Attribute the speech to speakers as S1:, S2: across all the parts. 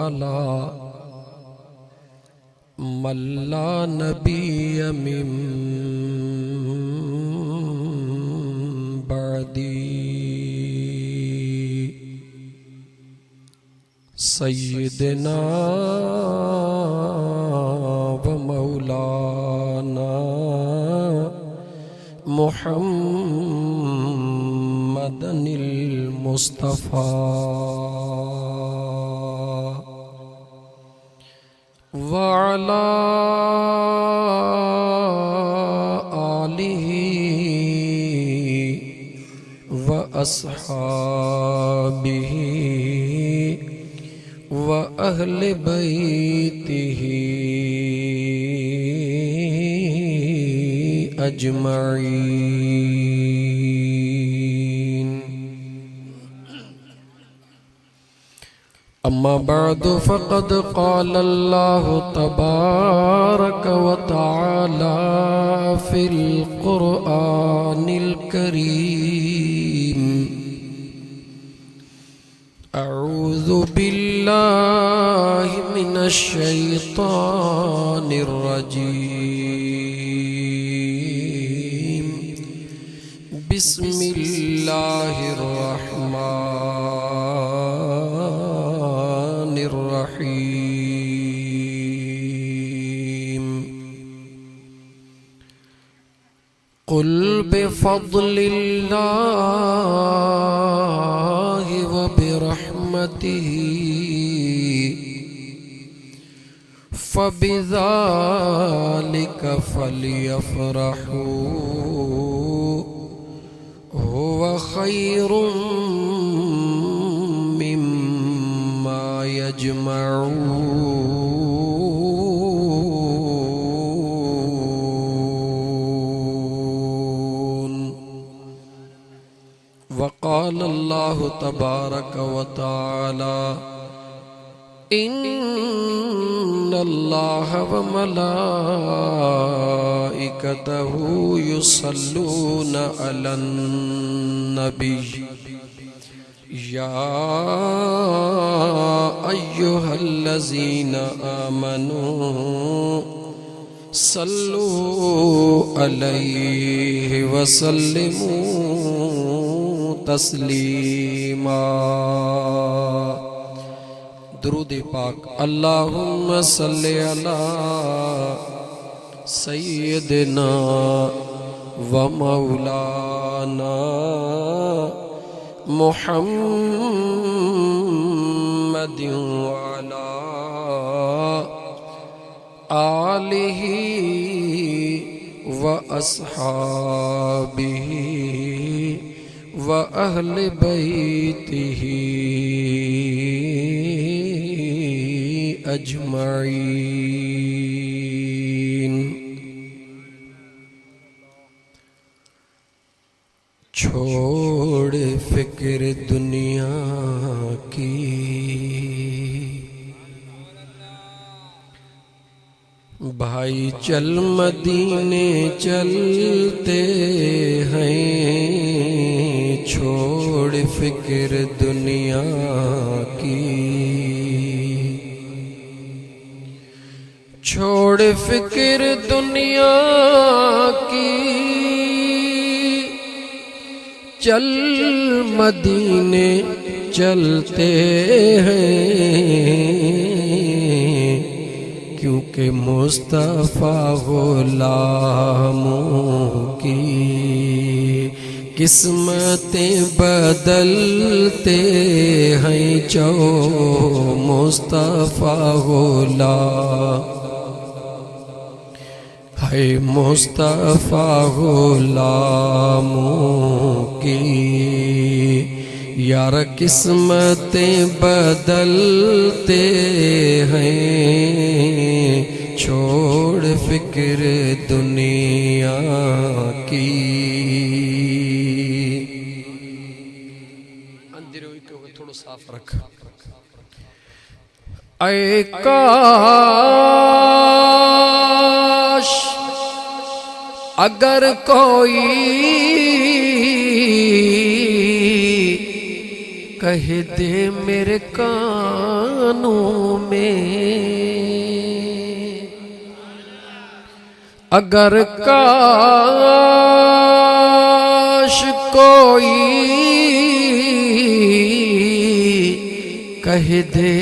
S1: अला मल्ला नबी मिन बअदी सय्यदना व मौलाना मुहम्मदनिल मुस्तफ़ा व अला आलिहि व अस्हाबिहि व अहले बैतिहि अजमईन। अम्मा बअदु फ़क़द क़ाल अल्लाहु तबारक व तआला फ़िल क़ुरआनिल करीम अऊज़ु बिल्लाहि मिनश शैतानिर रजीम बिस्मिल्लाहिर रहमानिर रहीम। क़ुल बिफ़ज़्लिल्लाहि व बिरहमतिही फ़बिज़ालिका फ़लयफ़रहू हुव ख़ैरुम मिम्मा यजमऊन। वक़ाल अल्लाहु तबारक व तआला इन्नल्लाह व मलाइकतहु युसल्लूना अलन नबी या अय्युहल्लज़ीना आमनू सल्लू अलैहि व सल्लिमू तस्लीमा। दुरूद पाक। अल्लाहुम्मा सल्लि अला सय्यिदिना व मौलाना मुहम्मदिन व अला आलिहि व अस्हाबिहि व अहले बैतिहि अजमईन। छोड़ फिक्र दुनिया की भाई चल मदीने चलते हैं। छोड़ फिक्र दुनिया की छोड़ फिक्र दुनिया की चल मदीने चलते हैं क्योंकि मुस्तफ़ा गुलामों की किस्मतें बदलते हैं जो मुस्तफ़ा गुलाम है। मुस्तफ़ा गुलामों की यार किस्मतें बदलते हैं। छोड़ फिक्र दुनिया की। थोड़ा साफ रख। ऐ काश अगर कोई कह दे मेरे कानों में, अगर काश कोई कह दे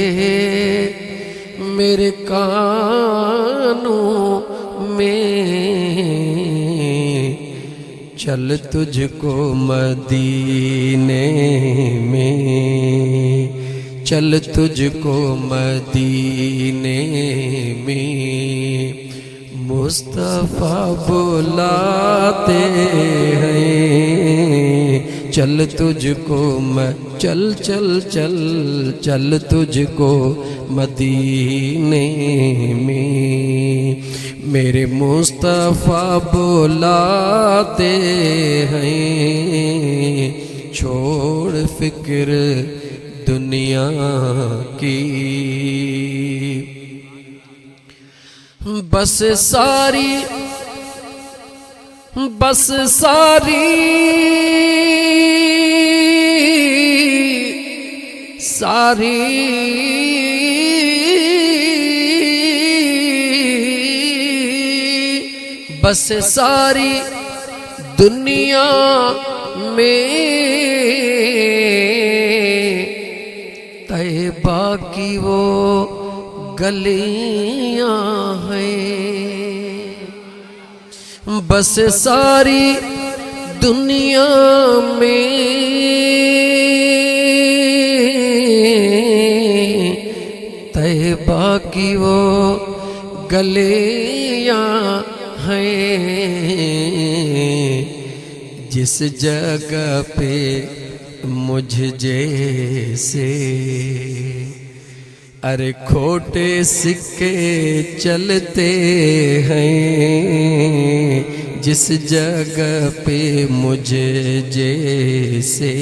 S1: मेरे कानों में, चल तुझको मदीने में, चल तुझको मदीने में मुस्तफा बुलाते हैं। चल तुझको चल चल चल चल तुझको मदीने में, मेरे मुस्तफा बुलाते हैं। छोड़ फिक्र दुनिया की, बस सारी सारी बस सारी दुनिया में तैबा की वो गलियां हैं। बस सारी दुनिया में तैबा की वो गलियां हैं। जिस जगह पे मुझ जैसे अरे खोटे सिक्के चलते हैं, जिस जगह पे मुझे जैसे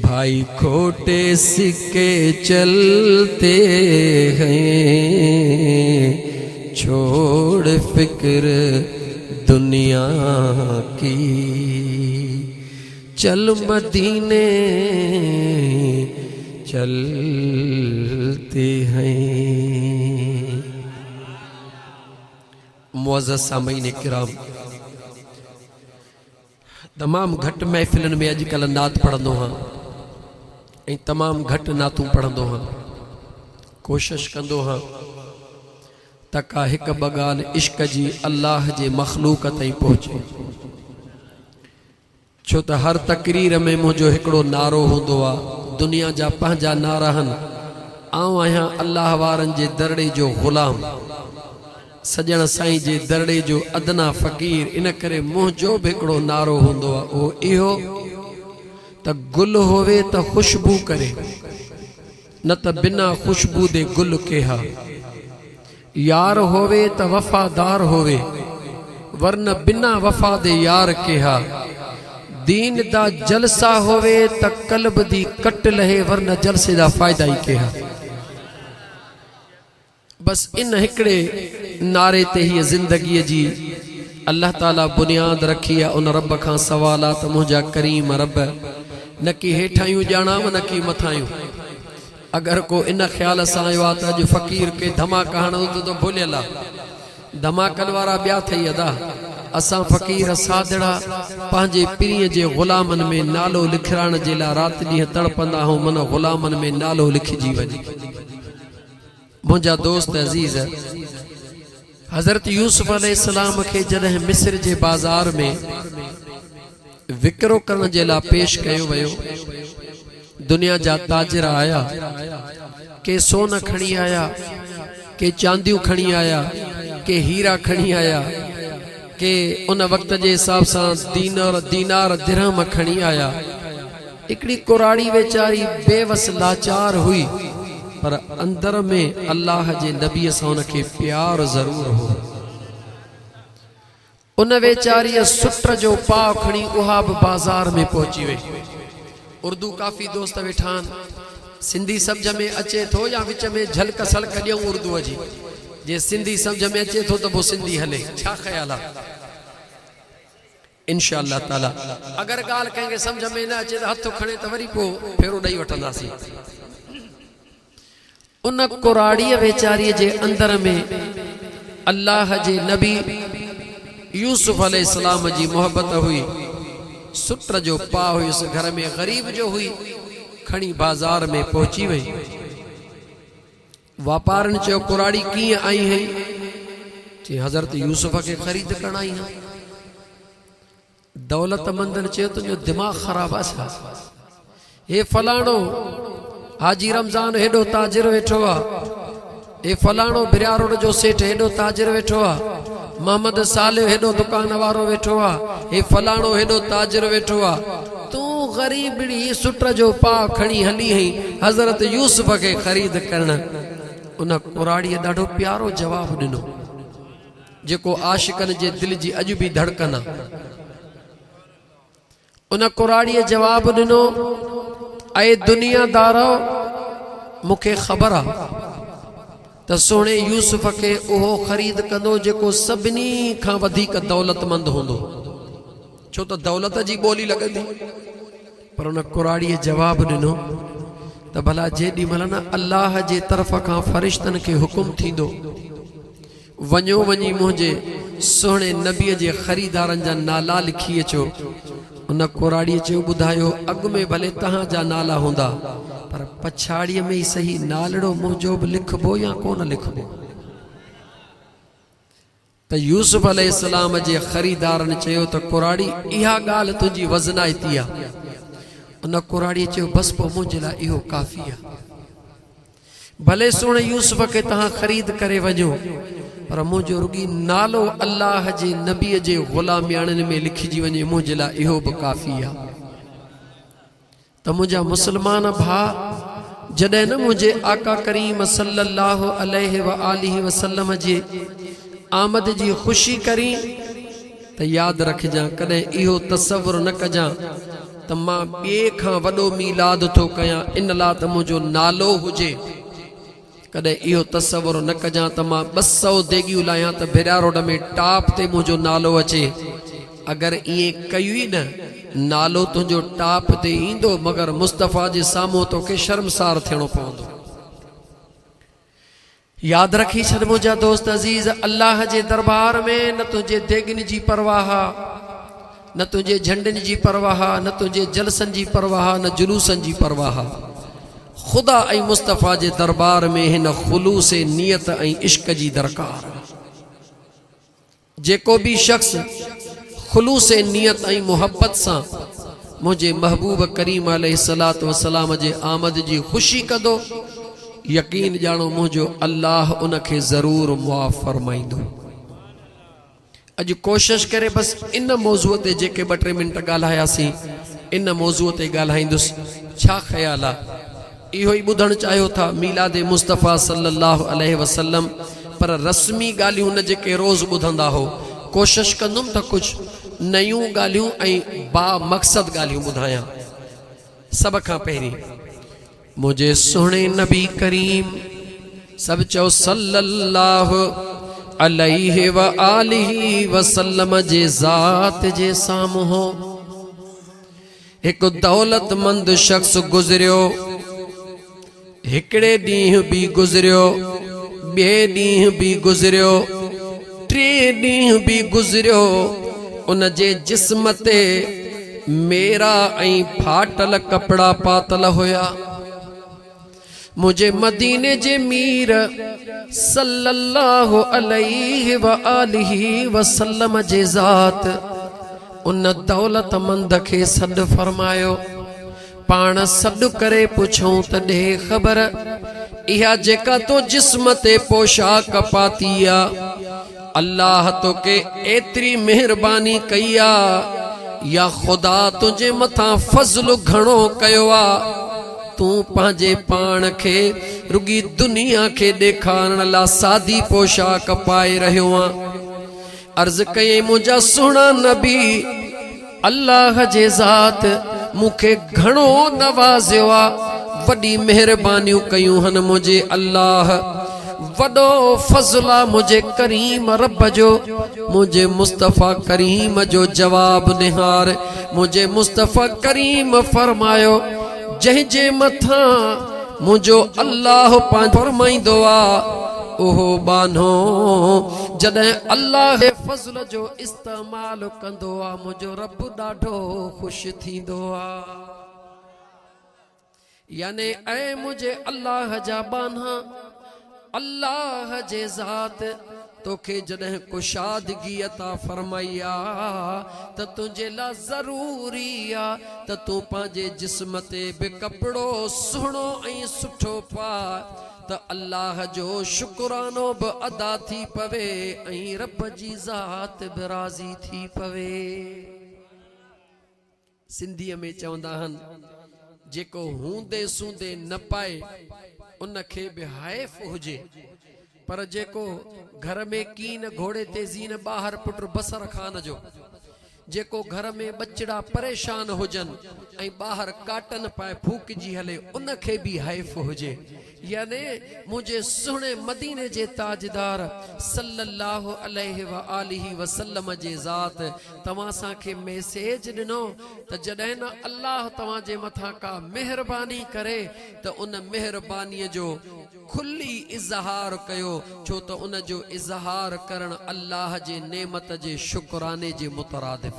S1: भाई खोटे सिक्के चलते हैं, छोड़ फिक्र दुनिया की, चल मदीने चलते हैं। मुअज़्ज़ज़ सामईन किराम, तमाम घट महफ़िलन में अॼुकल्ह नात पढ़ंदो हाँ ऐं तमाम घट नातूं पढ़ंदो हाँ। कोशिश कंदो हाँ त का हिक ॿ ॻाल्हि इश्क जी अल्लाह जे मख़लूक ताईं पहुचे। छो त हर तकरीर में मुंहिंजो हिकिड़ो नारो हूंदो आहे, दुनिया जा पंहिंजा नारा आहिनि, आउं आहियां अल्लाह वारनि जे दरड़े जो ग़ुलाम, सजण साईं जे दरड़े जो अदना फ़क़ीर। इन करे मुंहिंजो बि हिकिड़ो नारो हूंदो आहे, उहो इहो त गुल होवे त ख़ुशबू करे, न त बिना ख़ुशबू दे गुल केहा। यार होवे त वफ़ादार होवे, वरन बिना वफ़ा दे यार केहा। दीन दा जलसा होवे त कल्ब दी कट लहे, वरन जलसे दा फ़ायदा ही केहा। बस इन हिकड़े नारे ते ही ज़िंदगी जी अल्लाह ताला बुनियाद रखी है। उन रब खां सवालात मुंहिंजा करीम रब, न कि हेठायूं ॼाणाव न कि मथायूं। अगर को इन ख्याल सां आयो आहे त अॼु फ़क़ीर के धमाका हणो त भुलियल आहे, धमाकनि वारा ॿिया थई अदा। असां फ़क़ीर सादड़ा पंहिंजे पीरीअ जे ग़ुलामनि में नालो लिखाइण जे लाइ राति ॾींहं तड़पंदा आहियूं, मन ग़ुलामनि में नालो लिखिजी वञे। मुंहिंजा दोस्त अज़ीज़, हज़रत यूसुफ अलैहिस्सलाम खे जॾहिं मिस्र जे बाज़ार में विकिरो करण जे लाइ पेश कयो वियो, दुनिया जा ताजिर आया, के सोन खणी आया, के चांदियूं खणी आया, के हीरा खणी आया, के उन वक्त जे हिसाब सां दीनार दिरहम खणी आया। हिकिड़ी कुराड़ी वेचारी बेवस लाचार हुई, पर अंदर में अल्लाह जे नबी सां उनखे प्यार ज़रूर हो। उन वेचारी सुट जो पाव खणी उहा बि बाज़ार में पहुची वई। उर्दू काफ़ी दोस्त वेठा आहिनि, सिंधी सम्झ में अचे थो या विच में झलक सलक ॾियूं उर्दूअ जी। जे सिंधी सम्झ में अचे थो त पोइ सिंधी हले, छा ख़्याल आहे? इंशाअल्लाह ताला। अगर गाल कहेंगे समझ में न अचे तो हथ खणे तो वरी पो फेरो ॾेई वठंदासीं। उन कुराड़ीअ वेचारीअ जे अंदर में अल्लाह जे नबी यूसुफ अलैहिस्सलाम जी मोहब्बत हुई। सुट जो पा हुयुसि, घर में गरीब जो हुई, खणी बाजार में पहुची वई। वापारनि चयो कुराड़ी कीअं आई है? चई हज़रत यूसुफ के खरीद करण आई है। दौलतमंदन चयो तुंहिंजो दिमाग़ ख़राब आहे छा? हे फलाणो हाजी रमज़ान हेॾो ताजिर वेठो आहे, हे फलाणो बिरिया रोड जो सेठ हेॾो ताजिर वेठो आहे, मोहम्मद सालिह हेॾो दुकान वारो वेठो आहे, हे फलाणो हेॾो ताजिर वेठो आहे, तूं ग़रीबड़ी सुट जो पा खणी हली हई हज़रत यूसुफ के ख़रीद करण। उन कुराड़ीअ ॾाढो प्यारो जवाब ॾिनो जेको आशिकनि जे दिल जी अॼु बि धड़कन आहे। उन कुराड़ीअ जवाब ॾिनो, ऐं दुनियादारो मूंखे ख़बर आहे त सोणे यूसुफ के उहो ख़रीद कंदो जेको सभिनी खां वधीक दौलतमंद हूंदो, छो त दौलत जी ॿोली लॻंदी। पर उन कुराड़ीअ जवाब ॾिनो त भला जेॾी महिल न अल्लाह जे तरफ़ खां फ़रिश्तनि खे हुकुम थींदो वञो वञी मुंहिंजे सुहिणे नबीअ जे ख़रीदारनि जा नाला लिखी अचो, उन कुराड़ीअ चयो ॿुधायो अॻु में भले तव्हांजा नाला हूंदा पर पछाड़ीअ में ई सही नालड़ो मुंहिंजो बि लिखबो या कोन लिखबो। त यूसुफ अलैहिस्सलाम जे ख़रीदारनि चयो त कुराड़ी इहा ॻाल्हि तुंहिंजी वज़नाइती आहे। उन कुराड़ीअ चयो बसि पोइ मुंहिंजे लाइ इहो काफ़ी आहे। भले सुहिणे यूसुफ के तव्हां ख़रीद करे वञो पर मुंहिंजो रुॻी नालो अल्लाह जे नबीअ जे ग़ुलामियाणनि में लिखिजी वञे, मुंहिंजे लाइ इहो बि काफ़ी आहे। त मुंहिंजा मुस्लमान भाउ जॾहिं न मुंहिंजे आका करीम सल्लल्लाहु अलैहि व आलिहि वसल्लम जे आमद जी ख़ुशी करी त यादि रखजां, कॾहिं इहो तसवुरु न कजां त मां ॿिए खां वॾो मीलाद थो कयां इन लाइ त मुंहिंजो नालो हुजे। कॾहिं इहो तसवुरु न कजां त मां 200 देगियूं लाहियां त बिरिया रोड में टाप ते मुंहिंजो नालो अचे। अगरि ईअं कई न नालो तुंहिंजो टाप ते ईंदो मगर मुस्तफ़ा जे साम्हूं तोखे शर्मसार थियणो पवंदो। यादि रखी छॾ मुंहिंजा दोस्त अज़ीज़, अल्लाह जे दरबार में न तुंहिंजे देगिन जी परवाह, न तुंहिंजे झंडनि जी परवाह, न तुंहिंजे जलसनि जी परवाह, न जुलूसनि जी परवाह। खुदा ऐं मुस्तफ़ा जे दरबार में हिन खुलूस नियत ऐं इश्क जी दरकार। जेको भी शख्स खुलूस नियत ऐं मुहब्बत सां मुझे महबूब करीम अलैहिस्सलातु वस्सलाम जे आमद जी खुशी कंदो, यकीन जानो मुझो अल्लाह उनखे ज़रूर मुआफ़ फरमाईंदो। अज कोशिश करे बस इन मौज़ूअ ते जेके 2-3 मिनट ॻाल्हायासीं इन मौज़ूअ ते ॻाल्हाईंदुसि। छा ख़्याल आहे? इहो ई ॿुधणु चाहियो था मीलाद मुस्तफ़ा सल्लल्लाहु अलैहि वसल्लम, पर रस्मी ॻाल्हियूं न जेके रोज़ ॿुधंदा हो। कोशिश कंदुमि त कुझु नयूं ॻाल्हियूं ऐं बा मक़सद ॻाल्हियूं ॿुधायां। सभ खां पहिरीं मुझे सुहिणे नबी करीम सभु चओ सल्लल्लाहु अलैहि व आलिहि वसल्लम जे ज़ात जे साम्हूं हिकु दौलतमंद शख्स गुज़रियो। हिकिड़े ॾींहुं बि गुज़रियो, ॿिए ॾींहुं बि गुज़रियो, 3 ॾींहुं बि गुज़रियो। उन जे जिस्म ते मेरा ऐं फाटल कपड़ा पातल हुया। मुझे मदीने जे मीर सल्लल्लाहु अलैहि व आलिहि वसल्लम जे ज़ात उन दौलतमंद खे सॾु फरमायो। पाण सॾु करे पुछूं त ॾे ख़बर, इहा जेका तो जिस्म ते पोशाक पाती आ, अल्लाह तोखे एतिरी मेहरबानी कई आ या ख़ुदा तुंहिंजे मथां फज़्ल घणो कयो आ? तूं पंहिंजे पाण खे रुगी दुनिया खे ॾेखारण लाइ सादी पोशाक पाए रहियो आ। अर्ज़ कई मुंहिंजा सुहिणा नबी, अल्लाह जे ज़ात मूंखे घणो नवाज़ियो आ, वॾी मेहरबानियूं कयूं हन मुंहिंजे अल्लाह। वडो फज़ला मुझे करीम रब जो मुझे मुस्तफ़ा करीम जो जवाब निहार मुझे मुस्तफ़ा करीम फरमायो जंहिंजे मथा मुझो अल्लाह पां फरमाइंदो आ ओहो बानो जॾहिं अल्लाह जे फज़ल जो इस्तेमाल कंदो आ मुझो रब ॾाढो खुश थींदो आ। याने ऐ मुझे अल्लाह जा बाना अल्लाह जे ज़ात तोखे जॾहिं कुशादगी अता फरमाई आ त तुंहिंजे लाइ ज़रूरी आ त तूं पंहिंजे जिस्म ते बि कपिड़ो सुहिणो ऐं सुठो पाए त अल्लाह जो शुक्रानो बि अदा थी पवे ऐं रब जी ज़ात बि राज़ी थी पवे। सिंधीअ में चवंदा आहिनि जेको हूंदे सूंदे न पाए उनखे बि हाइफ़ हुजे पर जेको घर में कीन घोड़े ते ज़ीन ॿाहिरि पुट बसर खान जो जेको घर में बचड़ा परेशान हुजन ऐं ॿाहिरि काटन पाए फूकजी हले उनखे बि हाइफ़ हुजे। याने मुझे सुहिणे मदीने जे ताजदार सल्लल्लाहु अलैहि व आलिहि वसल्लम जे ज़ात तव्हां असांखे मैसेज ॾिनो त जॾहिं न अल्लाह तव्हां जे मथां का महिरबानी करे त उन महिरबानीअ जो खुली इज़हार कयो छो त उन जो इज़हार करण अल्लाह जे नेमत जे शुक्राने जे मुतरादिफ।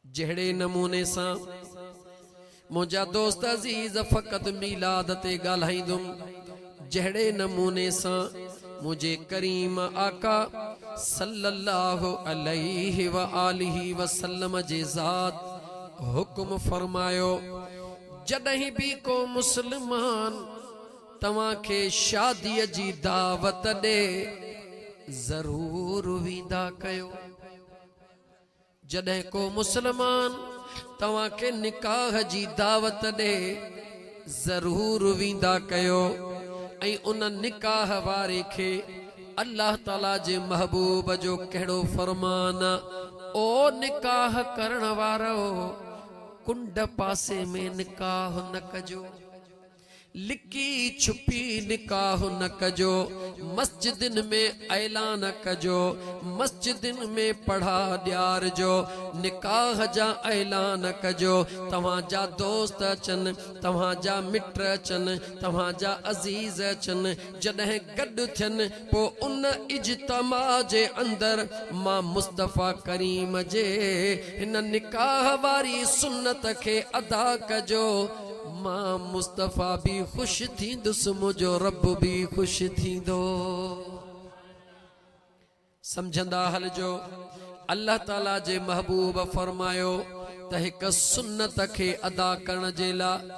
S1: जहिड़े नमूने सां मुझा दोस्त अजीज फ़क़त मीलाद ते ॻाल्हाईंदुमि जहिड़े नमूने सां मुझे करीम आका सल्लल्लाहु अलैहि व आलिहि वसल्लम जे ज़ात हुक्म फरमायो जॾहिं भी को मुसलमान तव्हां खे शादीअ जी दावत ॾे ज़रूर विदा कयो। जॾहिं को मुसलमान तव्हां खे निकाह जी दावत ॾे ज़रूर विदा कयो ऐं उन निकाह वारे खे अल्लाह ताला जे महबूब जो कहिड़ो फरमान ओ निकाह करण वारो कुंड पासे में निकाह न कजो लिकी छुपी निकाह न कजो मस्जिदिन में ऐलान कजो मस्जिदिन में पढ़ा ॾियारजो निकाह जा ऐलान कजो तव्हां जा दोस्त अचनि तव्हां जा मिट अचनि तव्हां जा अज़ीज़ अचनि जॾहिं गॾु थियनि पोइ उन इज्तिमा जे अंदरि मां मुस्तफ़ा करीम जे हिन निकाह वारी सुन्नत खे अदा कजो मां मुस्तफ़ा भी खुश थींदुसि मुझो रब भी खुश थींदो। समझंदा हलजो अल्लाह ताला जे महबूब फरमायो त हिक सुन्नत खे अदा करण जे लाइ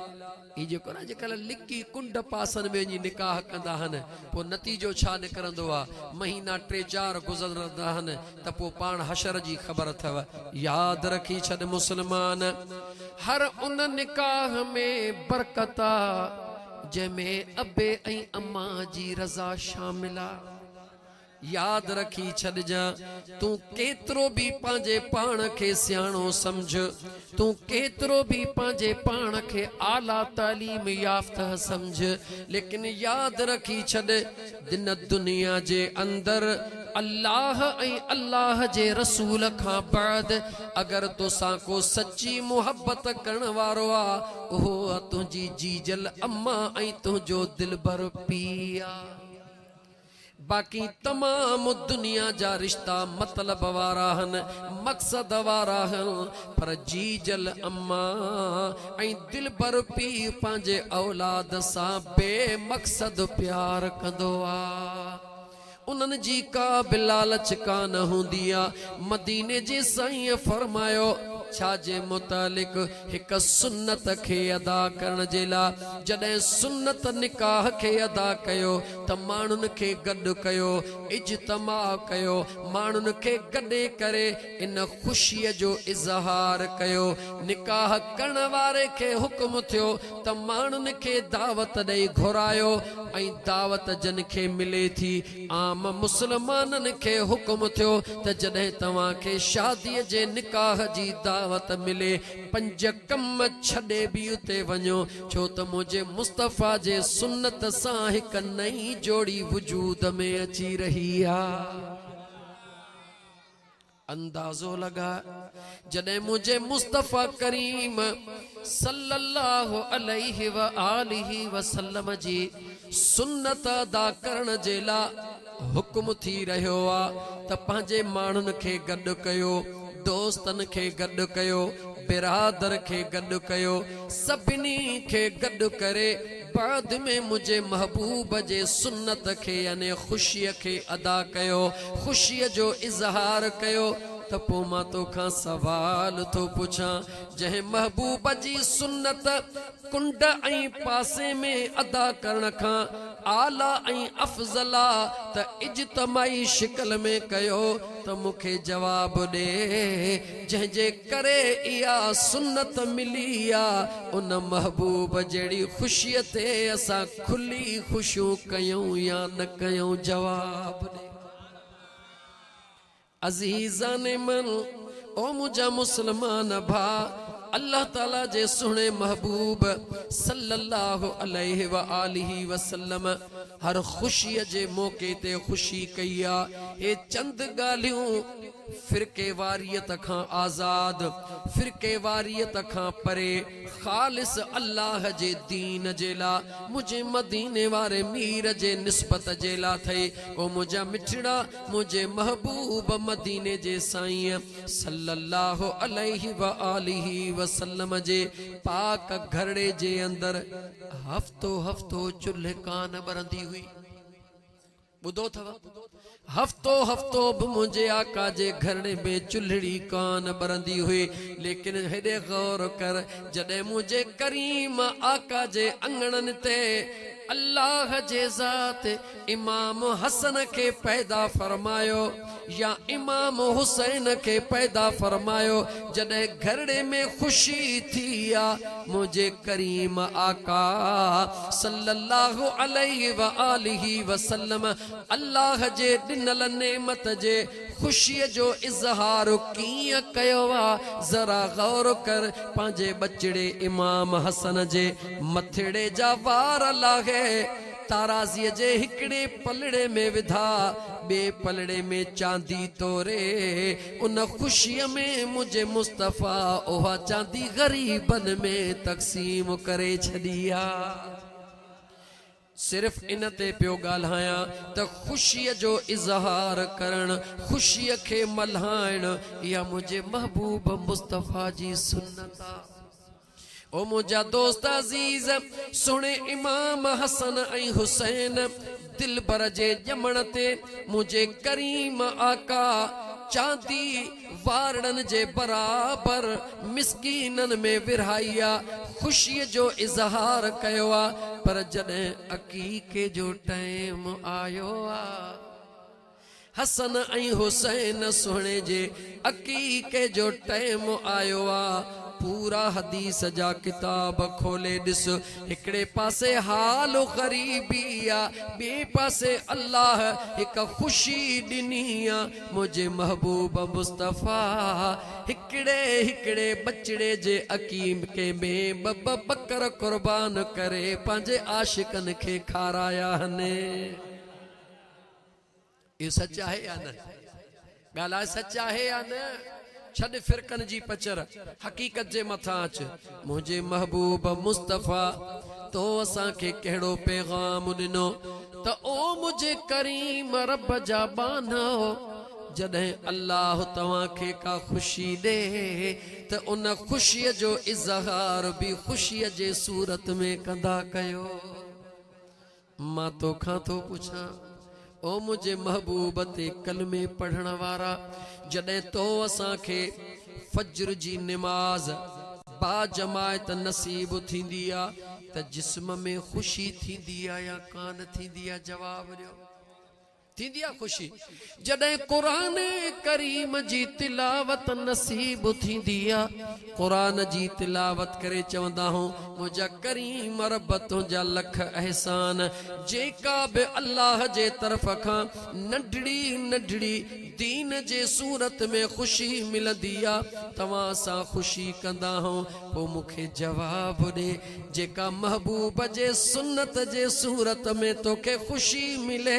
S1: ई जेको न जेकॾहिं लिकी कुंड पासन में वञी निकाह कंदा आहिनि पोइ नतीजो छा निकिरंदो आहे महीना 3-4 गुज़रंदा आहिनि त पोइ पाण हशर जी ख़बर अथव। यादि रखी छॾ मुस्लमान हर उन निकाह में बरकत आहे जंहिंमें अबे ऐं अम्मा जी रज़ा शामिल आहे। याद रखी छॾजां तूं केतिरो भी पंहिंजे पाण खे सियाणो समझ तूं केतिरो भी पंहिंजे पाण खे आला तालीम याफ़्ता समझ लेकिन याद रखी छॾ दिन दुनिया जे अंदरि अल्लाह ऐं अल्लाह जे रसूल खां बाद अगर तोसां को सच्ची मोहब्बत करण वारो आहे उहो तुंहिंजी जीजल अम्मा ऐं तुंहिंजो दिलबर पीउ आहे। बाकी तमाम दुनिया जा रिश्ता मतलब वारा हन मकसद वारा हन पर जीजल अम्मा ऐं दिलबर पीउ पंहिंजे औलाद सां बेमकसद प्यार कंदो आहे उन्हनि जी का बि लालच कान हूंदी आहे। मदीने जे साईं फरमायो छाजे मुतालिक हिक सुन्नत खे अदा करण जे लाइ जॾहिं सुन्नत निकाह खे अदा कयो त माण्हुनि खे गॾु कयो इज्तिमा कयो माण्हुनि खे गॾे करे इन ख़ुशीअ जो इज़हार कयो। निकाह करण वारे खे हुक्म थियो त माण्हुनि खे दावत ॾेई घुरायो ऐं दावत जिन खे मिले थी आम मुस्लमाननि खे हुक्म थियो त जॾहिं तव्हां खे शादीअ जे निकाह जी दावत मिले पंज कम छड़े भी उते वञो छो त मुझे मुस्तफ़ा जे सुन्नत सां हिक नई जोड़ी वजूद में अची रही आ। अंदाजो लगा जॾहिं मुझे मुस्तफ़ा करीम सल्लल्लाहु अलैहि व आलिहि वसल्लम जी सुन्नत अदा करण जे लाइ हुक्म थी रहियो आ त पंहिंजे माण्हुनि खे गॾु कयो, दोस्तन खे गॾु कयो, बिरादर खे गॾु कयो, सभिनी खे गॾु करे बाद में मुझे महबूब जे सुन्नत खे यानी खुशीअ खे अदा कयो, खुशीअ जो इज़हार कयो। त पोइ मां तोखां सवाल थो पुछां, जंहिं महबूब जी सुन्नत कुंड ऐं पासे में अदा करण खां आला ऐं अफ़ज़ल आ त इज्तमाई शिकल में कयो त मूंखे जवाब ॾे, जंहिंजे करे इहा सुन्नत मिली आ उन महबूब जहिड़ी खुशीअ ते असां खुली खुशियूं कयूं या न कयूं, जवाब ॾे। अज़ीज़ाने मन ओ मुझा मुसलमान भा, अल्लाह ताला जे सुणे महबूब सल्लल्लाहु अलैहि व आलिहि वसल्लम हर खुशीअ जे मौके ते खुशी कई आ। हे चंद ॻाल्हियूं फिरके वारियत खां आज़ाद, फिरके वारियत खां परे खालिस अल्लाह जे दीन जे ला मुझे मदीने वारे मीर जे निस्बत जे ला थई। ओ मुझा मिठड़ा मुझे महबूब मदीने जे साईं सल्लल्लाहु अलैहि व आलिहि वसल्लम जे पाक घरड़े जे अंदर हफ्तो हफ्तो चुल्हे कान बरंदी हुई। बुधो थव हफ्तो हफ्तो भी मुझे आका जे घरड़े में चुल्हड़ी कान बरंदी हुई। लेकिन हेॾे गौर कर, जॾहिं मुझे करीम आका जे अंगणन ते अल्लाह जे ज़ात इमाम हसन के पैदा फरमायो या इमाम हुसैन के पैदा फरमायो, जॾहिं घरड़े में खुशी थी आ मुझे करीम आका सल्लल्लाहु अलैहि व आलिहि वसल्लम अल्लाह जे ॾिनल नेमत जे खुशीअ जो इज़हार कीअं कयो आ। ज़रा गौर कर, पंहिंजे बचड़े इमाम हसन जे मथड़े जा वार लाहे ताराज़ीअ जे हिकड़े पलड़े में विधा, ॿिए पलड़े में चांदी तोरे, उन खुशीअ में मुझे मुस्तफ़ा उहा चांदी ग़रीबन में तक़सीम करे छॾी आ। सिर्फ इन ते पियो ॻाल्हायां त खुशीअ जो इज़हार करण, खुशीअ खे मल्हाइण, इहा मुझे महबूब मुस्तफ़ा जी सुन्नत आ। ओ मुझा दोस्त अजीज, सुणे इमाम हसन ऐं हुसैन दिलबर जे ॼमण ते मुझे करीम आका चांदी वारड़न जे बराबर मिसकीनन में विरहाई आ, खुशीअ जो इज़हार कयो आ। पर जॾहिं अकीके जो टाइम आयो आ, हसन ऐं हुसैन सुणे जे अकीके जो टाइम आयो आ, पूरा हदीस जा किताब खोले ॾिस, हिकड़े पासे हाल ग़रीबी आ, ॿिए पासे अल्लाह हिक खुशी ॾिनी आ। मुझे महबूब मुस्तफ़ा हिकड़े हिकड़े बचड़े जे अकीम के में ॿ बकर कुर्बान करे पंहिंजे आशिकन खे खाराया हने। इहो सच आहे या न? ॻाल्हि सच आहे या न? छॾ फिरकन जी पचर, हकीकत जे मथां अच। मुझे महबूब मुस्तफ़ा तो असांखे कहिड़ो पैगाम ॾिनो त ओ मुझे करीम रब जा बानो, जॾहिं अल्लाह तव्हांखे का खुशी ॾे त उन खुशीअ जो इज़हार बि खुशीअ जे सूरत में कंदा कयो। मां तोखां थो पुछां, ओ मुझे महबूब ते कलमे पढ़ण वारा, जॾहिं तो असांखे फज्र जी निमाज़ बा जमायत नसीब थींदी आ त जिस्म में खुशी थींदी आ या कान थींदी आ? जवाब ॾियो। थींदी आ खुशी। जॾहिं क़ुरान करीम जी तिलावत नसीब थींदी आ, क़ुरान जी तिलावत करे चवंदा हूं मुझा करीम रब तुंहिंजा लख एहसान, जेका बि अल्लाह जे तरफ़ खां नंढड़ी नंढड़ी दीन जे सूरत में ख़ुशी मिलंदी आहे तव्हां सां ख़ुशी कंदा हूं पोइ मूंखे जवाब ॾे जेका महबूब जे सुन्नत जे सूरत में तोखे ख़ुशी मिले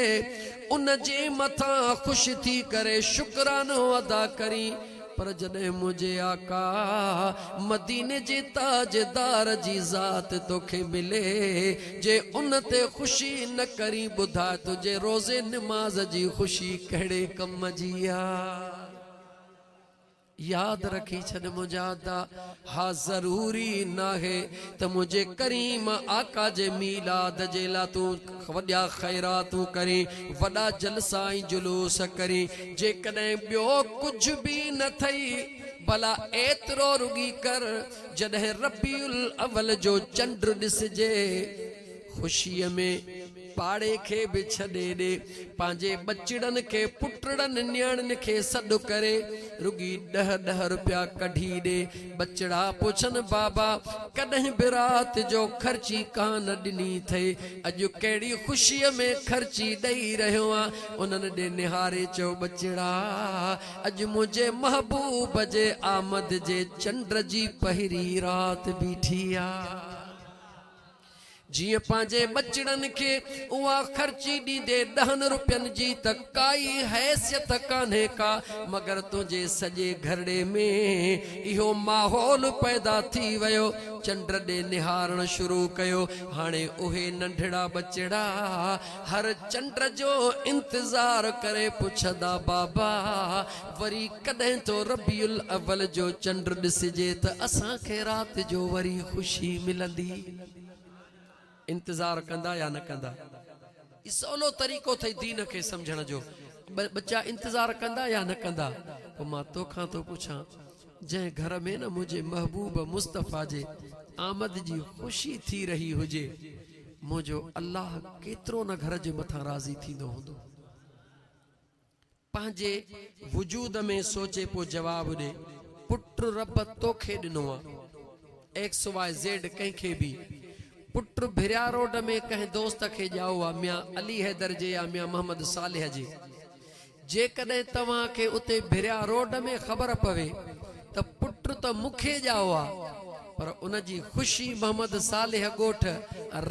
S1: उन जे मथां ख़ुशि थी करे शुक्रानो अदा करी। पर जॾहिं मुझे आका मदीने जे ताजदार जी ज़ात तोखे मिले जे उन ते ख़ुशी न करी ॿुधा तुझे रोज़े नमाज जी ख़ुशी कहिड़े कम जी आहे। याद रखी छॾ मुजादा हा ज़रूरी नाहे त मुझे करीम आका जे मीलाद जे ला तू वॾा ख़ैरातूं करी वॾा जलसा ऐं जुलूस करी जेकॾहिं ॿियो कुझु बि न थई भला एतिरो रुगी कर जॾहिं रबीउल अव्वल जो चंड ॾिसजे ख़ुशीअ में पाड़े खे बि छॾे ॾे पंहिंजे बचड़नि खे पुटड़नि नियाणियुनि खे सॾु करे रुगी 10-10 रुपया कढी ॾे। बचड़ा पुछनि बाबा कॾहिं बि राति जो ख़र्ची कान ॾिनी अथई अॼु कहिड़ी ख़ुशीअ में ख़र्ची ॾेई रहियो आहे उन्हनि ॾे निहारे चयो बचड़ा अॼु मुंहिंजे महबूब जे आमद जे चंड जी पहिरीं राति बीठी आहे। जिए पांजे बचड़न के उहा खर्ची ॾींदे 10 रुपयनि जी त काई हैसियत कान्हे का मगर तुझे सॼे घरड़े में इहो माहौल पैदा थी वियो चंड ॾे निहारण शुरू कयो। हाणे उहे नंढड़ा बचड़ा हर चंड जो इंतज़ार करे पुछदा बाबा वरी कॾहिं तो रबीउल अव्वल जो चंड ॾिसजे त असांखे राति जो वरी ख़ुशी मिलंदी। इंतजार कंदा या न कंदा इस सवलो तरीक़ो थई दीन के समझण जो बच्चा इंतजार कंदा या न कंदा। पोइ मां तोखां तो पुछां जंहिं घर में न मुझे महबूब मुस्तफ़ा जे आमद जी ख़ुशी थी रही हुजे मुझो अल्लाह केतिरो न घर जे मथां राज़ी थींदो हूंदो। पंहिंजे वजूद में सोचे पोइ जवाब ॾे पुट रब तोखे ॾिनो आहे XYZ कंहिंखे बि पुट भिरिया रोड में कंहिं दोस्त खे ॼाओ आहे मियां अली हैदर जे या मियां मोहम्मद सालिह जे जेकॾहिं तव्हां खे उते भिरिया रोड में ख़बर पवे त पुट त मूंखे ॼाओ आहे पर उन जी ख़ुशी मोहम्मद सालिह ॻोठ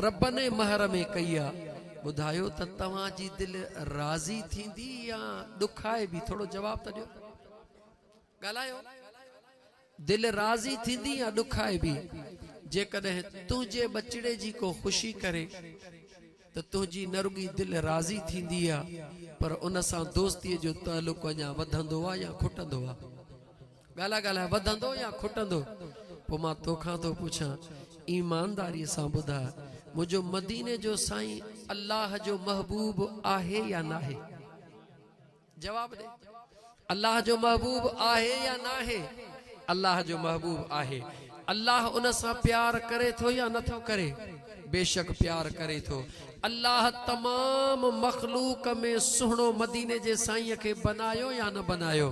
S1: रब ने महर में कई आहे ॿुधायो त तव्हांजी दिलि राज़ी थींदी या ॾुखाए बि थोरो जवाब त ॾियो ॻाल्हायो दिलि राज़ी थींदी या ॾुखाए बि जेकॾहिं तुंहिंजे बचड़े जी को ख़ुशी करे त तुंहिंजी न रुगी दिलि राज़ी थींदी आहे पर उन सां दोस्तीअ जो तालुक़ अञा वधंदो आहे या खुटंदो आहे। ॻाल्हाए वधंदो या खुटंदो। पोइ मां तोखां थो पुछां ईमानदारीअ सां ॿुधाए मुंहिंजो मदीने जो साईं अल्लाह जो महबूब आहे या न आहे? जवाब ॾे अल्लाह जो महबूब आहे या न आहे? अल्लाह जो महबूब आहे। अल्लाह उन सां प्यार करे थो या नथो करे? बेशक प्यार करे थो। अल्लाह तमाम मखलूक में सुहिणो मदीने जे साईं खे बनायो या न बनायो?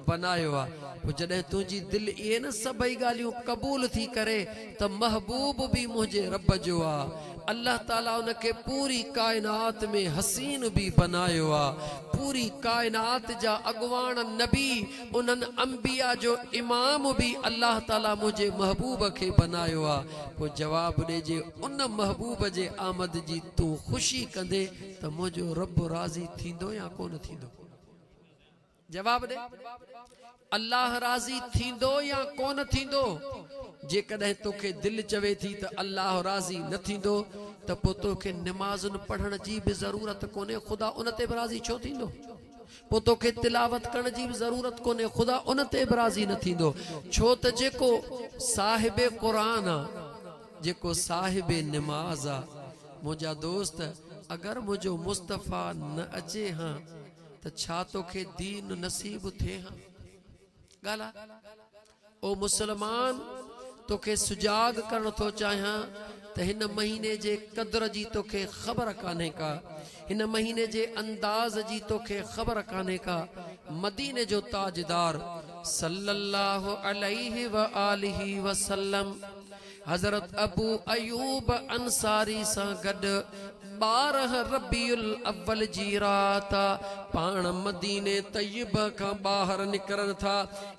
S1: बनायो आहे। पोइ जॾहिं तुंहिंजी दिलि इहे न सभई ॻाल्हियूं क़बूल थी करे त महबूब बि मुंहिंजे रब जो आहे। अल्लाह ताला उनखे पूरी कायनात में हसीन भी बनायो आहे। पूरी कायनात जा अगवान नबी उन्हनि अंबिया जो इमाम भी अल्लाह ताला मुझे महबूब खे बनायो आहे। पोइ जवाब ॾे जे उन महबूब जे आमद जी तूं ख़ुशी कंदे त मुंहिंजो रब राज़ी थींदो या कोन थींदो? जवाब दे अल्लाह राज़ी थींदो या कोन थींदो? जेकॾहिं तोखे दिलि चवे थी त अल्लाह राज़ी न थींदो त पोइ तोखे निमाज़ुनि पढ़ण जी बि ज़रूरत कोन्हे, ख़ुदा उन ते बि राज़ी छो थींदो? पोइ तोखे तिलावत करण जी बि ज़रूरत कोन्हे, ख़ुदा उन ते बि राज़ी न थींदो। छो त जेको साहिबे क़ुरान आहे, जेको साहिबे निमाज़ आहे, मुंहिंजा दोस्त अगरि मुंहिंजो मुस्तफ़ा न अचे हां त छा तोखे दीन नसीब थिए हां? ॻाल्हि ओ मुसलमान तोखे सुजाग करण थो चाहियां त हिन महीने जे क़द्र जी तोखे ख़बर कान्हे का, हिन महीने जे अंदाज़ जी तोखे ख़बर कान्हे का। मदीने जो ताजदार सल्लल्लाहु अलैहि व आलिहि वसल्लम हज़रत अबू अयूब अंसारी सां गॾु 12 रबीउल अव्वल जी रात पाण मदीने तय्यब का बाहर निकरन था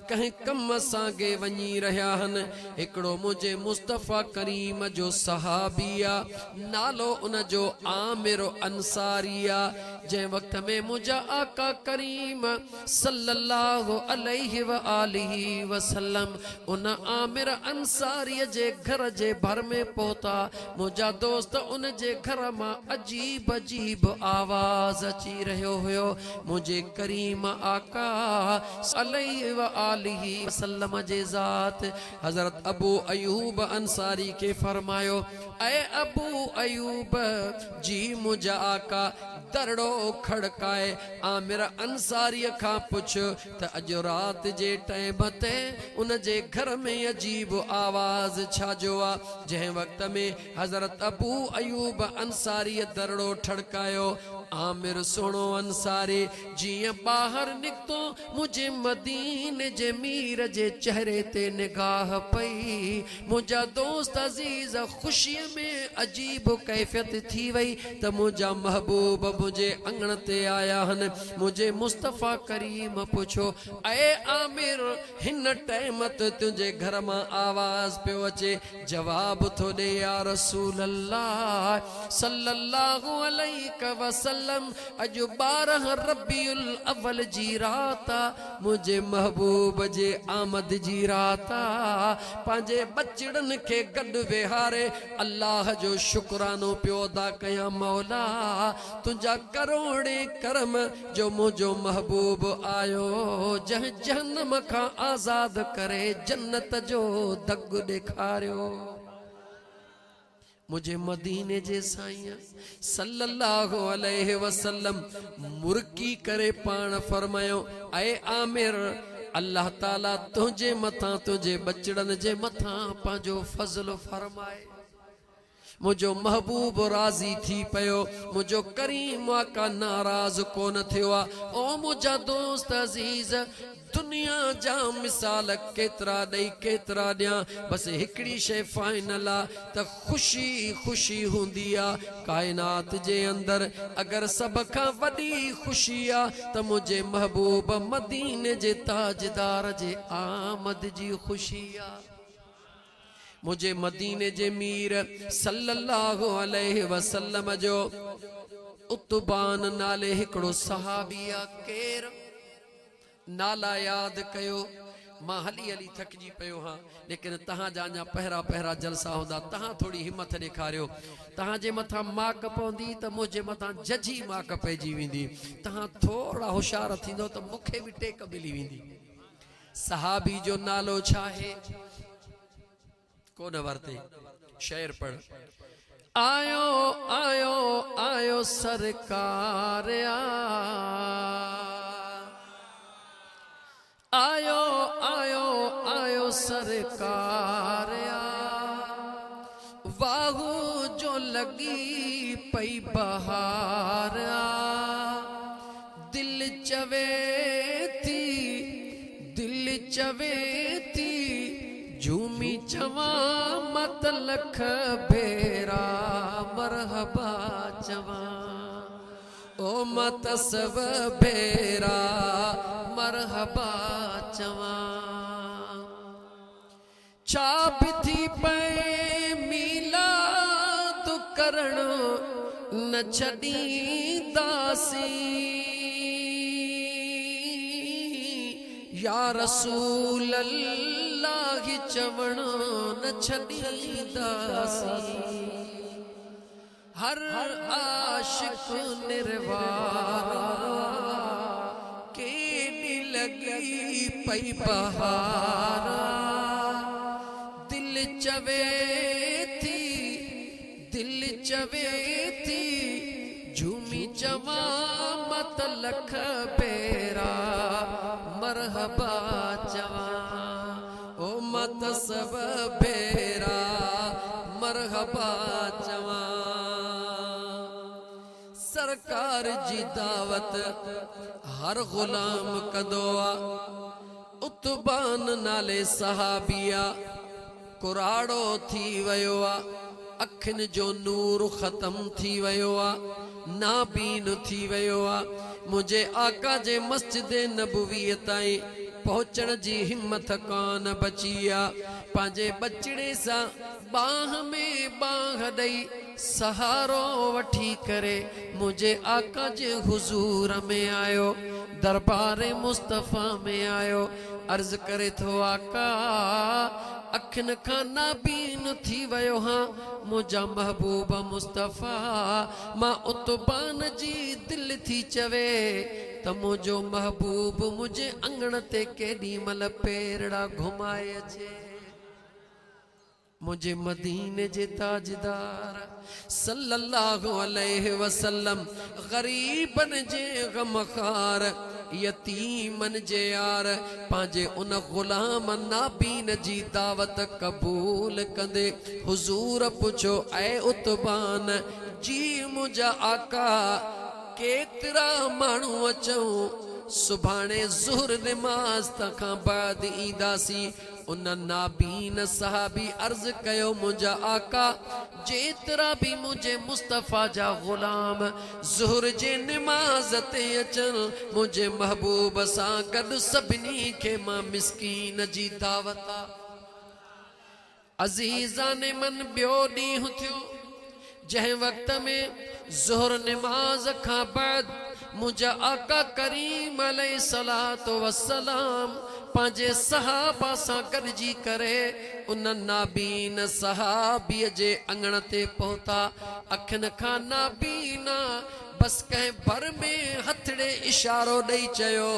S1: कहीं कम सागे वनी रहा हन एकड़ो मुझे मुस्तफा करीम जो सहाबिया नालो उन जो आमिर अंसारिया जे वक्त में मुझा आका करीम सल्लल्लाहु अलैहि व आलिहि वसल्लम उन आमिर अंसारी जे घर जे भर में पहुता मुझा दोस्त उन जे घर में अजीब अजीब आवाज अची रहो हुयो मुझे करीम आका सल्लल्लाहु व आलिहि वसल्लम जे जात हजरत अबू अयूब अंसारी के फरमायो ऐ अबू अयूब जी मुझा आका दरड़ो खड़काए आमिर अंसारी खां पुछ त अज रात जे टाइम ते उन जे घर में अजीब आवाज छा जो आ जै वक्त में हजरत अबू अयूब अंसारी दरड़ो ठड़कायो आमिर सोनो अंसारी जी बाहर निकतो मुझे मदीने जे मीर जे चेहरे ते निगाह पई मुझा दोस्त अजीज खुशी में अजीब कैफियत थी वई त मुझा महबूब मुझे अंगण ते आया हन मुझे मुस्तफा करीम पुछो ऐ आमिर हिन टाइम ते तुझे घर में आवाज पे अचे जवाब थो दे या रसूल अल्लाह सल्लल्लाहु अलैहि वसल्लम अज 12 रबीउल अव्वल जी रात मुझे महबूब जे आमद जी रात पांजे बचड़न के गड वेहारे अल्लाह जो शुक्रानो पियो दा कया मौला तुझा करोड़े करम जो मुझो महबूब आयो जह जहन्नम का आजाद करे जन्नत जो दग दिखारियो मुझे मदीने जे साईं सल्लल्लाहु अलैहि वसल्लम मुर्की करे पान फरमायो ऐ आमिर अल्लाह ताला तुझे मथा तुझे बचड़न जे मथा पांजो फजल फरमाए मुझो महबूब राजी थी पयो मुझो करीम आका नाराज कोन थियो ओ मुझा दोस्त अजीज दुनिया जा मिसाल केतरा दई केतरा दिया बस हिकड़ी शे फाइनल आ त खुशी खुशी हुंदी आ कायनात जे अंदर अगर सब का वडी खुशी आ त मुझे महबूब मदीने जे ताजदार जे आमद जी खुशी आ मुझे मदीने जे मीर सल्लल्लाहु अलैहि वसल्लम जो उतबान नाले हिकड़ो सहाबिया केर नाला याद कयो मां हली हली थकजी पयो हाँ लेकिन तहां जा पहरा पहरा जलसा होंदा तहां थोड़ी हिम्मत ॾेखारियो तहां जे मथा माक पवंदी त मुझे मथा जजी माक पइजी वेंदी तहां थोड़ा होशियार थींदो त मूंखे भी टेक मिली वेंदी सहाबी जो नालो छा है कोन वरते शेर पढ़ आयो आयो आयो सरकार आयो आयो आयो सरकार वाहू जो लगी पई बहार दिल चवे थी झूमी चवा मत लख भेरा मरहबा चवा ओ मत सब भेरा मरहबा चवा छाप थी पे मीला तू करण न छड़ी दासी या रसूल अल्लाह चवण न छड़ींदासी हर आशिक निर्वारा केड़ी लगी पई बहारा दिल चवे थी झूमी चवा मत लख बेरा मरहबा चवा ओ मत सब बेरा मरहबा चवा सरकार जी दावत हर गुलाम कदोआ उतबान नाले सहाबिया कुराड़ो थी वयो आ अखिन जो नूर ख़त्म थी वयो आ, नाबीन थी वयो आ। मुझे आका जे मस्जिद नबवी ताईं पहुंचण जी हिम्मत कान बची आ। पांजे बचड़े सा बाह में बाह दई सहारो वठी करे मुझे आका जे हुजूर में आयो, दरबार मुस्तफ़ा में आयो। अर्ज करे थो आका अखिन खां नाबीन थी वयो हाँ, मुझा महबूब मुस्तफ़ा मां उतबान जी दिल थी चवे त मुझो महबूब मुझे अंगण ते केॾी महिल पेरड़ा घुमाए अचे। मुझे मदीने जे ताजदार सल्लल्लाहु अलैहि वसल्लम गरीबन जे गमखार यतीमन जे यार पांजे उन गुलाम नाबीन जी दावत कबूल कंदे हुजूर पुछो ऐ उतबान जी मुझा आका केतरा माण्हू अचूं सुभाणे ज़ुहर नमाज तखां बाद ईंदासीं। उन नाबीन सहाबी अर्ज कयो मुझा आका जेतरा भी मुझे मुस्तफ़ा जा गुलाम ज़ुहर जे नमाज ते अचन मुझे महबूब सां गॾु सभिनी खे मां मिस्कीन जी दावत अज़ीज़ा ने मन ॿियो ॾींहुं थियो जंहिं वक़्त में ज़ुहर नमाज खां बाद मुझा आका करीम अलैहिस्सलातु वस्सलाम पांजे सहाबा सां गॾिजी करे उन नाबीन सहाबीअ जे अंगण ते पहुता। अखिन खां नाबीना बस कंहिं भर में हथड़े इशारो ॾेई चयो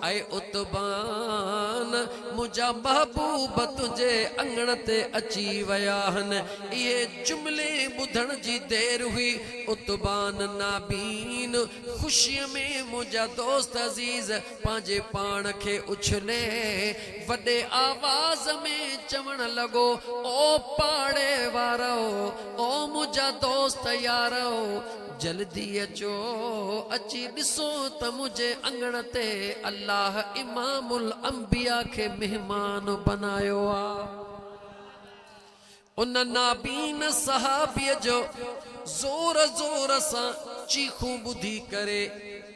S1: ऐ उतबान मुझा महबूब तुझे अंगण ते अची विया आहिनि। इहे जुमले ॿुधण जी देर हुई। उतबान नाबीन ख़ुशीअ में मुझा दोस्त अज़ीज़ पंहिंजे पाण खे उछले वॾे आवाज़ में चवण लॻो ओ पाड़े वारो ओ मुझा दोस्त यारो जल्दी अचो अची ॾिसो त मुझे अंगण ते अल्लाह इमामुल अंबिया खे मेहमान बनायो आ। उन नाबीन सहाबीअ जो ज़ोर ज़ोर सां चीखूं ॿुधी करे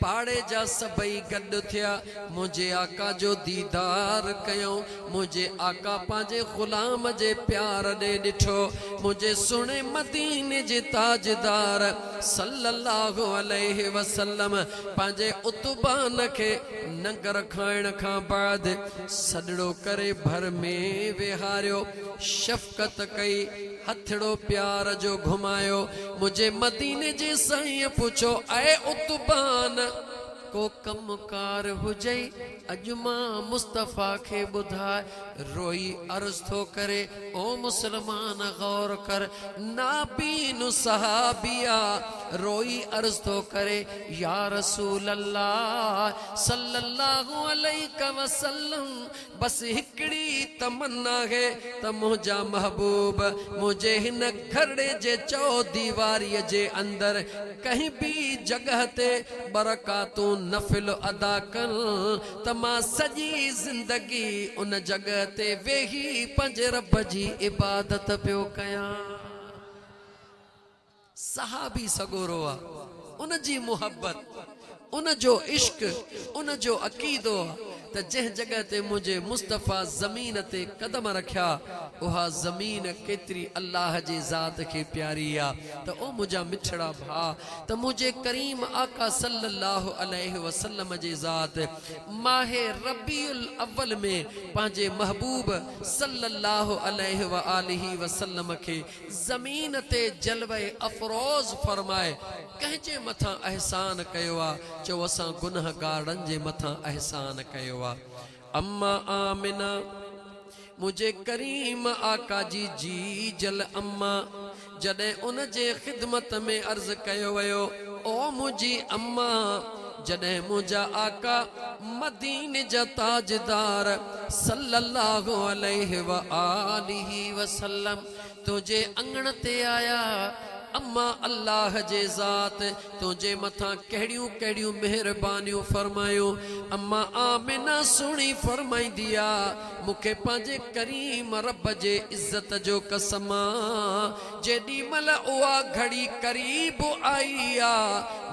S1: पाड़े जा सभई गॾु थिया मुझे आका जो दीदार कयूं। मुझे आका पंहिंजे ग़ुलाम जे प्यार ॾे ॾिठो। मुझे सुणे मदीने जे ताजदार सल्लल्लाहु अलैहि वसल्लम पंहिंजे उतबान खे नंगर खाइण खां बाद सॾड़ो करे भर में विहारियो, शफ़क़त कई, हथड़ो प्यार जो घुमायो। मुझे मदीने जे साईं पुछो ऐ उतबान को कमकार हुजई अॼु मां मुस्तफ़ा खे ॿुधाए। रोई अर्ज़ थो करे ओ मुसलमान गौर कर। नाबीन सहाबिया रोई अर्ज़ थो करे या रसूल अल्लाह सल्लल्लाहु अलैहि वसल्लम बस हिकड़ी तमन्ना है त मुझा महबूब मुझे हिन घरड़े जे चौदीवारीअ जे अंदर कहीं भी जगह ते बरकातूं नफिल अदा कर त मां सॼी ज़िंदगी उन जगह ते वेही पंहिंजे रब जी इबादत पियो कयां। सहाबी सगोरो आहे, उन जी मुहब्बत, उन जो इश्क, उन जो अक़ीदो त जंहिं जगह ते मुझे मुस्तफ़ा ज़मीन ते कदम रखिया उहा ज़मीन केतरी अल्लाह जे ज़ात खे प्यारी आहे। त ओ मुझा मिठड़ा भा त मुझे करीम आका सल्लल्लाहु अलैहि वसल्लम जे ज़ात माहे रबीउल अव्वल में पंहिंजे महबूब सल्लल्लाहु अलैहि व आलिहि वसल्लम खे ज़मीन ते जलवे अफरोज़ फरमाए कंहिंजे मथां एहसान कयो आहे। चओ असां गुनहगारनि जे मथां एहसान कयो आहे। अम्मा आमिना मुझे करीम आका जी जी जल अम्मा जॾहिं उन जे ख़िदमत में अर्ज़ कयो वियो ओ मुझी अम्मा जॾहिं मुझा आका मदीने जा ताजदार सल्लल्लाहु अलैहि व आलिहि वसल्लम तुझे अंगण ते आया अम्मा अल्लाह जे ज़ात तुझे मथा कहिड़ियूं कहिड़ियूं मेहरबानियूं फरमायूं। अम्मा आमिना सुणी फरमाई दिया मुखे पंहिंजे करीम रब जे इज्जत जो कसमा जेॾी महिल उहा घड़ी करीब आई आ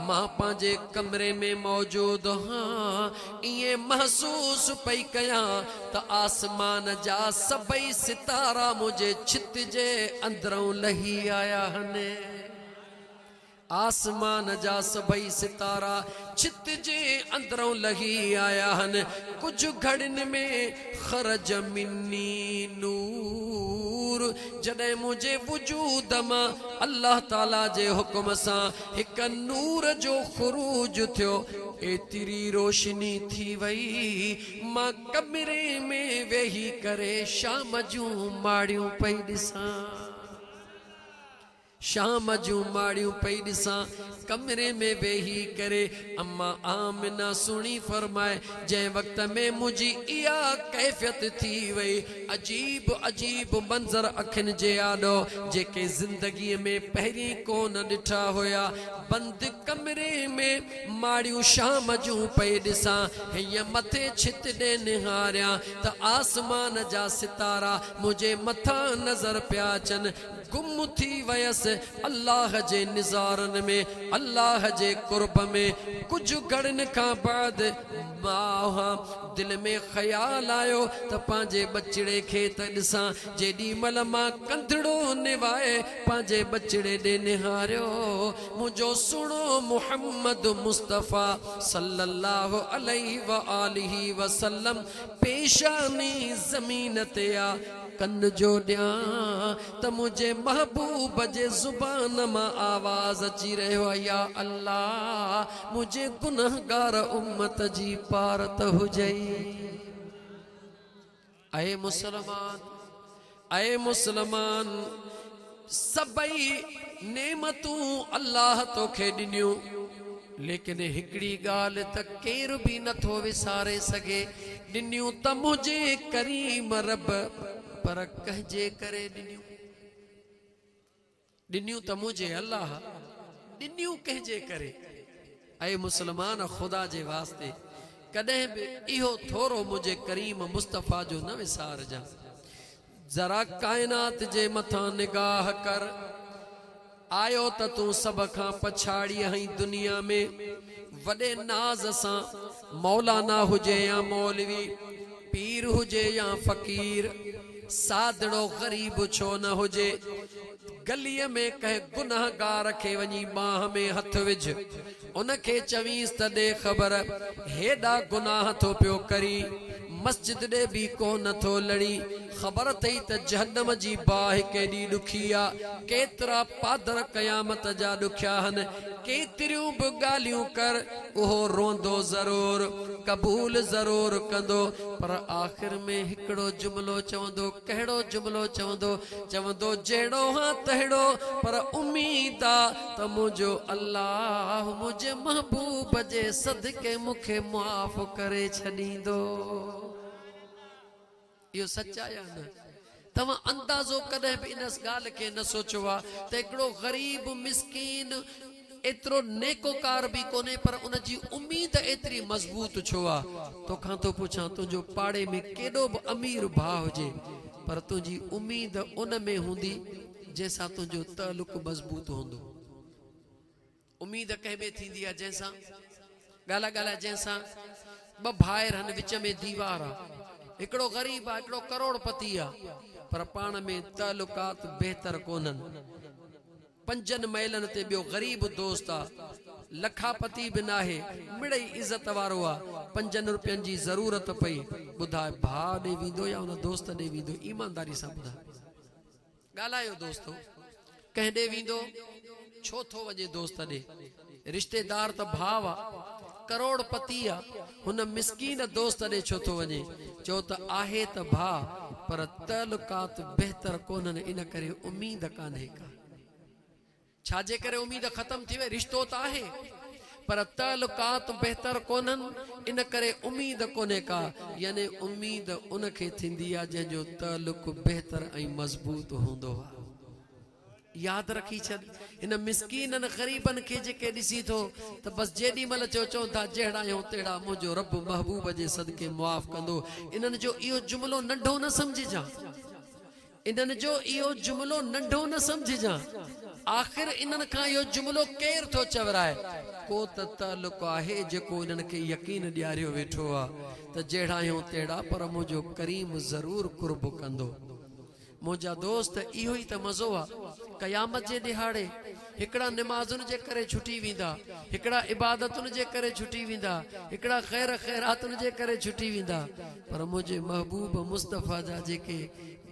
S1: मां पंहिंजे कमरे में मौजूद हाँ इए महसूस पई कयां त आसमान जा सभई सितारा मुझे छित जे अंदरों लही आया हने। आसमान जा सभई सितारा छित जे अंदरों लही आया हन। कुछ घड़िन में खरज मिन्नी नूर जॾहिं मुझे वजूद मां अल्लाह ताला जे हुक्म सां हिक नूर जो खुरूज थियो। एतिरी रोशनी थी वई मां कमरे में वेही करे शाम जूं माड़ियूं पई ॾिसां। शाम जूं माड़ियूं पई ॾिसां कमरे में वेही करे। अम्मा आमिना सुणी फरमाए जंहिं वक़्त में मुंहिंजी इहा कैफ़ियत थी वई अजीब अजीब मंज़र अखियुनि जे आॾो जेके ज़िंदगीअ में पहिरीं कोन ॾिठा हुया। बंदि कमरे में माड़ियूं शाम जूं पई ॾिसां हीअं मथे छित ॾे निहारियां त आसमान जा सितारा मुंहिंजे मथां नज़र पिया अचनि। गुम थी वयसि अल्लाह जे निज़ारनि में अल्लाह जे कुर्ब में। कुछ घड़िन खां बाद दिल में ख़्याल आयो त पंहिंजे बचड़े खे त ॾिसां। जेॾी महिल मां कंधड़ो निवाए पंहिंजे बचड़े ॾे निहारियो मुंहिंजो सुहिणो मुहम्मद मुस्तफ़ा सल्लल्लाहु अलैहि व आलिहि वसल्लम पेशानी ज़मीन ते आ। कन जो ॾियां त मुझे महबूब जे ज़ुबान मां आवाज़ अची रहियो आहे या अल्लाह मुझे गुनहगार उम्मत जी पारत हुजई। ऐ मुसलमान सभई नेमतूं अल्लाह तोखे ॾिनियूं लेकिन हिकिड़ी ॻाल्हि त केर बि नथो विसारे सघे। ॾिनियूं त मुझे करीम रब पर कहजे करे ॾिनियूं। ॾिनियूं त मुझे अल्लाह ॾिनियूं कहजे करे। ऐ मुसलमान खुदा जे वास्ते कॾहिं बि इहो थोरो मुझे करीम मुस्तफ़ा जो न विसारजां। ज़रा काइनात जे मथां निगाह कर। आयो त तूं सभ खां पछाड़ी आहीं दुनिया में। वॾे नाज़ सां मौलाना हुजे या मौलवी पीर हुजे या फ़कीर सादड़ो ग़रीब छो न हुजे गलीअ में कंहिं गुनाहगार खे वञी बाह में हथ विझ उनखे चवीस त ॾे ख़बर हेॾा गुनाह थो पियो करी मस्जिद ॾे बि कोन थो लड़ी। ख़बर अथई त जहन्नम जी बाहि केॾी ॾुखी आहे। केतिरा पादर क़यामत जा ॾुखिया आहिनि। केतिरियूं बि ॻाल्हियूं कर उहो रोंदो ज़रूर क़बूल ज़रूर कंदो पर आख़िर में हिकिड़ो जुमिलो चवंदो। कहिड़ो जुमिलो चवंदो जहिड़ो हां तहिड़ो पर उम्मीद आहे त मुंहिंजो अल्लाह मुंहिंजे महबूब जे सदके मूंखे मुआफ़ करे छॾींदो। इहो सच आहे या न? तव्हां अंदाज़ो कॾहिं बि इन ॻाल्हि खे न सोचियो आहे त हिकिड़ो ग़रीब मिसकीन एतिरो नेकोकार बि कोन्हे पर उन जी उम्मीद एतिरी मज़बूत छो आहे? तोखां थो पुछां तुंहिंजो पाड़े में केॾो बि अमीर भाउ हुजे पर तुंहिंजी उम्मीद उन में हूंदी जंहिंसां तुंहिंजो तालुक मज़बूत हूंदो। उम्मीद कंहिं में थींदी आहे जंहिंसां ॻाल्हाए जंहिंसां ॿ भाइर आहिनि विच में दीवार आहे। हिकिड़ो ग़रीब आहे हिकिड़ो करोड़पति आहे पर पाण में तालुकात बहितर कोन्हनि। 5 मैलनि ते ॿियो ग़रीब दोस्त आहे लखापति बि नाहे मिड़ई इज़त वारो आहे। 5 रुपयनि जी ज़रूरत पई ॿुधाए भाउ ॾे वेंदो या उन दोस्त ॾे वेंदो? ईमानदारी सां ॿुधाए ॻाल्हायो दोस्तो कंहिं ॾे वेंदो छो थो वञे दोस्त ॾे? रिश्तेदार त भाउ आहे करोड़पति आहे हुन मिसकीन दोस्त ॾे छो थो वञे? चओ त आहे त भाउ पर तालुकात बहितर कोन्हनि इन करे उम्मीद कान्हे का। छाजे करे उम्मीद ख़तम थी वई? रिश्तो त आहे पर तालुकात बहितर कोन्हनि इन करे उम्मीद कोन्हे का। यानी उम्मीद उनखे थींदी आहे जंहिंजो तालुक बहितर ऐं मज़बूत हूंदो आहे। याद रखी छॾ इन मिसकीनन ग़रीबन खे जेके ॾिसी थो त बस जेॾी महिल चवनि था जहिड़ा आहियूं तहिड़ा मुंहिंजो रब महबूब जे सदके मुआफ़ कंदो। इन्हनि जो इहो जुमिलो नंढो न सम्झिजां, इन्हनि जो इहो जुमिलो नंढो न सम्झिजां। आख़िर इन्हनि खां इहो जुमिलो केरु थो चवराए? को त तालुक़ आहे जेको इन्हनि खे यकीन ॾियारियो वेठो आहे त जहिड़ा आहियूं तहिड़ा, पर मुंहिंजो करीम ज़रूरु कुर्ब कंदो। मुंहिंजा दोस्त इहो ई त मज़ो आहे। क़यामत जे ॾिहाड़े हिकिड़ा निमाज़ुनि जे करे छुटी वेंदा, हिकिड़ा इबादतुनि जे करे छुटी वेंदा, हिकिड़ा ख़ैर ख़ैरातुनि जे करे छुटी वेंदा, पर मुंहिंजे महबूब मुस्तफ़ा जा जेके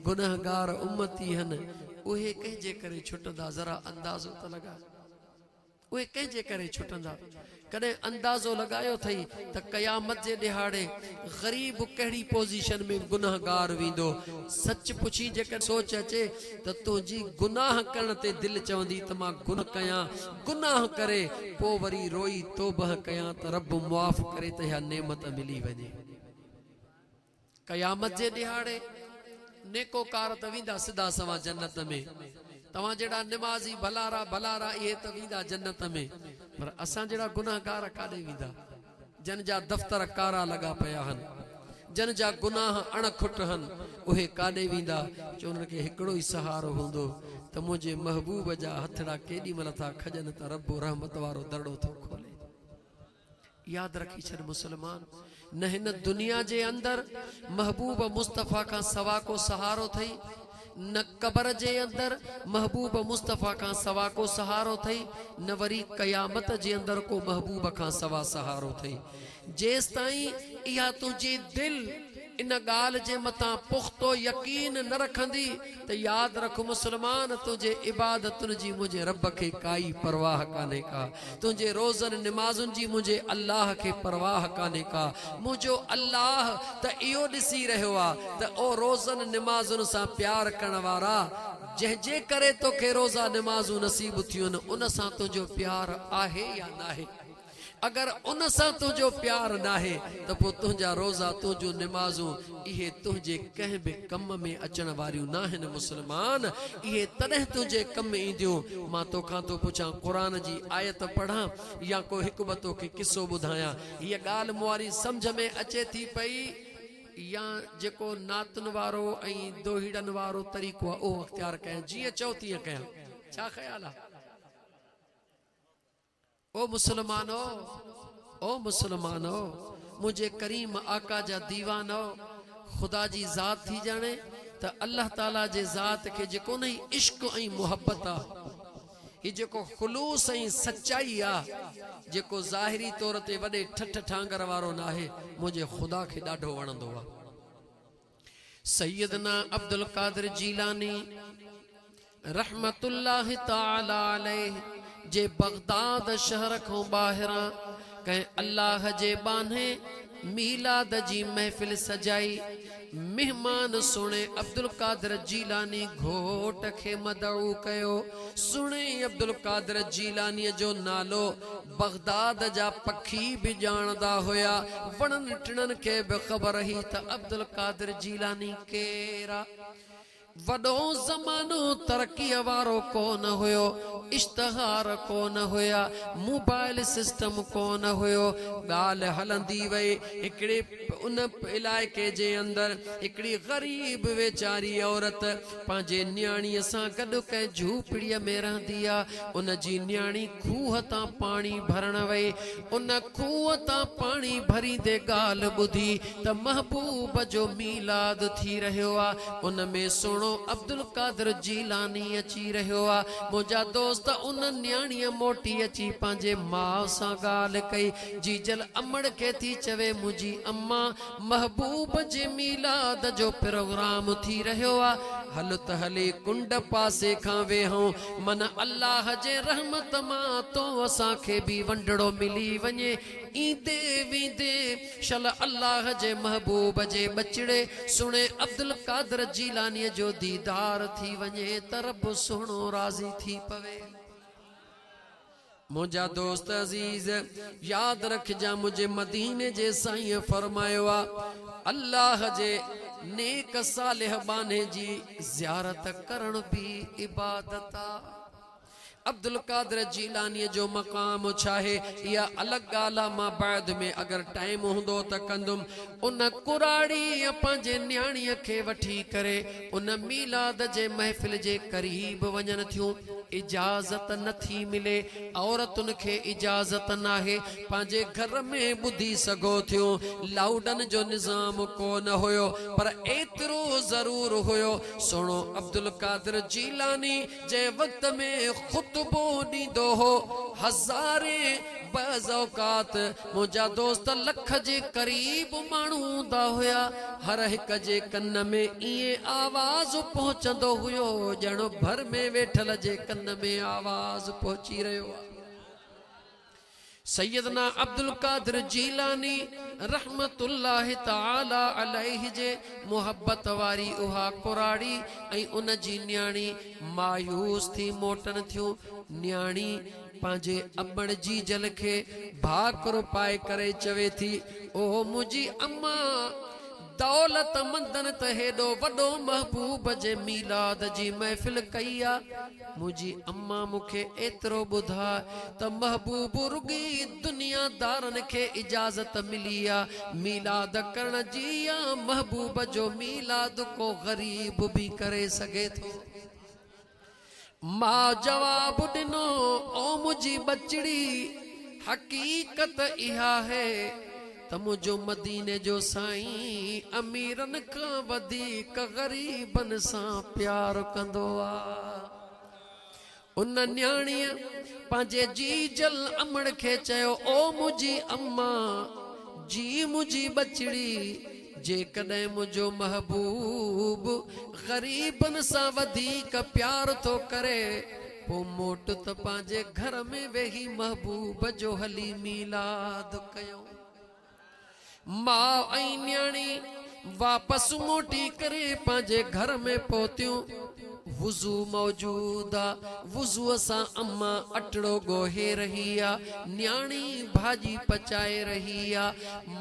S1: गुनहगार उम्मती आहिनि उहे कंहिंजे करे छुटंदा? ज़रा अंदाज़ो त लॻा, उहे कंहिंजे करे छुटंदा? कॾहिं अंदाज़ो लॻायो अथई त क़यामत जे ॾिहाड़े ग़रीब कहिड़ी पोज़ीशन में गुनहगार वेंदो? सच पुछी जेकर सोच अचे त तुंहिंजी गुनाह करण ते दिलि चवंदी त मां गुनाह कयां, गुनाह करे पोइ वरी रोई तौबह कयां त रब मुआफ़ करे त इहा नेमत मिली वञे। क़यामत जे ॾिहाड़े नेकोकार त वेंदा सिधा सवा जन्नत में, तव्हां जहिड़ा निमाज़ी भलारा भलारा इहे त वेंदा जन्नत में, पर असां जहिड़ा गुनाहगार काॾे वेंदा? जन जा दफ़्तर कारा लॻा पिया आहिनि, जन जा गुनाह अणखुट आहिनि, उहे काॾे वेंदा? जो उन्हनि खे हिकिड़ो ई सहारो हूंदो त मुंहिंजे महबूब जा हथड़ा केॾी महिल था खजनि त रब रहमत वारो दड़ो थो खोले। याद रखी छॾ मुसलमान, न हिन दुनिया जे अंदर महबूब मुस्तफ़ा खां सवा को सहारो थई, न कबर जे अंदर महबूब मुस्तफ़ा खां सवा को सहारो थई, न वरी क़यामत जे अंदर को महबूब खां सवा सहारो थई। जेस ताईं इहा तुंहिंजी दिल इन ॻाल्हि जे मथां पुख्तो यकीन न रखंदी त याद रख मुसलमान, तुंहिंजे इबादतुनि जी मुंहिंजे रब खे काई परवाह कान्हे का, तुंहिंजे रोज़नि निमाज़ुनि जी मुंहिंजे अल्लाह खे परवाह कान्हे का। मुंहिंजो अल्लाह त इहो ॾिसी रहियो आहे त ओ रोज़नि निमाज़ुनि सां प्यार करण वारा, जंहिंजे करे तोखे रोज़ा निमाज़ूं नसीब थियूं आहिनि, उन सां तुंहिंजो प्यार आहे या न आहे? अगर उन सां तुंहिंजो प्यार नाहे त पोइ तुंहिंजा रोज़ा तुंहिंजूं निमाज़ूं इहे तुंहिंजे कंहिं बि कम में अचण वारियूं न आहिनि मुसलमान। इहे तॾहिं तुंहिंजे कम ईंदियूं। मां तोखां थो पुछां, क़ुरान जी आयत पढ़ां या को हिकु ॿ तोखे किसो ॿुधायां? हीअ ॻाल्हि मूं वारी सम्झ में अचे थी पई या जेको नातुनि वारो ऐं दोहीड़नि वारो तरीक़ो आहे उहो अख़्तियार कयां? जीअं चओ तीअं कयां, छा ख़्याल आहे? ओ मुसलमानो, ओ मुसलमानो, मुझे करीम आका जा दीवानो, खुदा जी ज़ात थी जाने त अल्लाह ताला जे ज़ात के जेको नहीं इश्क ऐं मुहब्बत आ, ये जेको खुलूस ऐं सच्चाई आ, जेको ज़ाहिरी तौर ते वॾे ठठ ठांगर वारो न आहे, मुझे खुदा खे ॾाढो वणंदो आ। सैयदना अब्दुल कादिर जीलानी रहमतुल्लाहि ताला अलैह जे बगदाद शहर को ॿाहिरां कंहिं अल्लाह जे बाने मीलाद जी महफ़िल सजाई। मेहमान सुणे अब्दुल कादिर जीलानी घोट खे मदऊ कयो। सुणे अब्दुल कादिर जीलानी जो नालो बगदाद जा पखी भी जानदा होया, वणनि टिणनि खे भी ख़बर ही त अब्दुल कादिर जीलानी केरा। वडो ज़मानो तरक्कीअ वारो कोन हुयो, इश्तहार कोन हुया, मोबाइल सिस्टम कोन हुयो। ॻाल्हि हलंदी वई, हिकिड़े उन इलाइक़े जे अंदरि हिकिड़ी ग़रीब वेचारी औरत पंहिंजे न्याणीअ सां गॾु कंहिं झूपड़ीअ में रहंदी आहे। उन जी न्याणी खूह तां पाणी भरण वई। उन खूह तां पाणी भरींदे ॻाल्हि ॿुधी त महबूब जो मीलाद थी रहियो आहे। उन में सुणो अब्दुल कादिर जीलानी अची रहियो आहे। मुंहिंजा दोस्त उन न्याणीअ मोटी अची पंहिंजे माउ सां ॻाल्हि कई। जीजल अमड़ खे थी चवे, मुंहिंजी अम्मा महबूब जे मीलाद जो प्रोग्राम थी रहियो आहे, हल त हले कुंड पासे खां वेहूं, मन अल्लाह जे रहमत मां तो असांखे बि वंडड़ो मिली वञे। ईंदे वेंदे शल अल्लाह जे महबूब जे बचड़े सुणे अब्दुल कादिर जीलानी जो दीदार थी वञे त रब सुहिणो राज़ी थी पवे। मुझा दोस्त अजीज याद रखजा मुझे मदीने जे साईं फरमायो आ अल्लाह जे नेक सालिह बाने जी ज़ियारत करण भी इबादत आ। अब्दुल कादिर जीलानी जो मकाम चाहे या अलग गाला मां बाद में अगर टाइम होंदो त कंदुम उन कुराड़ी पंहिंजे न्याणीअ खे वठी करे उन मीलाद जे महफ़िल जे करीब वञन थियूं। इजाज़त नथी मिले, औरतुनि खे इजाज़त नाहे पंहिंजे घर में ॿुधी सघो थियो। लाउडन जो निज़ाम कोन हुयो पर एतिरो ज़रूर हुयो सुणो अब्दुल कादिर जीलानी जे वक़्त में खुतबो ॾींदो हो हज़ारे बज़ औकात मुंहिंजा दोस्त लख जे क़रीब माण्हू हूंदा हुया। हर हिक जे कन में ईअं आवाज़ पहुचंदो हुयो ॼण भर में वेठल जे कन में आवाज़ पहुची रहियो आहे। सैयदना अब्दुल कादिर जीलानी रहमतुल्लाह ताला अलैहि जे मोहब्बत वारी उहा कुराड़ी ऐं उन जी न्याणी मायूस थी मोटन थियूं। न्याणी पंहिंजे अमड़ जी जल खे भाकुर पाए करे चवे थी ओ मुंहिंजी अम्मा दौलत मंदन त हेॾो वॾो महबूब जे मीलाद जी महफ़िल कई आ। मुंहिंजी अम्मा मूंखे एतिरो ॿुधा त महबूब रुगी दुनियादारनि खे इजाज़त मिली आ मीलाद करण जी या महबूब जो मीलाद को ग़रीब भी करे सघे थो। मां जवाब ॾिनो ओ मुंहिंजी बचड़ी हकीकत इहा है त मुंहिंजो मदीने जो साईं अमीरन खां वधीक ग़रीबन सां प्यार कंदो आ। उन न्याणीअ पंहिंजे जी जल अमड़ खे चयो ओ मुंहिंजी अम्मा जी मुंहिंजी बचड़ी जेकॾहिं मुंहिंजो महबूब ग़रीबन सां वधीक प्यार थो करे पोइ मोट त पंहिंजे घर में वेही महबूब जो हली मीलाद कयो। मां ऐं न्याणी वापसि मोटी करे पंहिंजे घर में पहुतियूं। वुज़ू मौजूद आ, वुज़ूअ सां अम्मा अटड़ो ॻोहे रही आ, न्याणी भाॼी पचाए रही आ।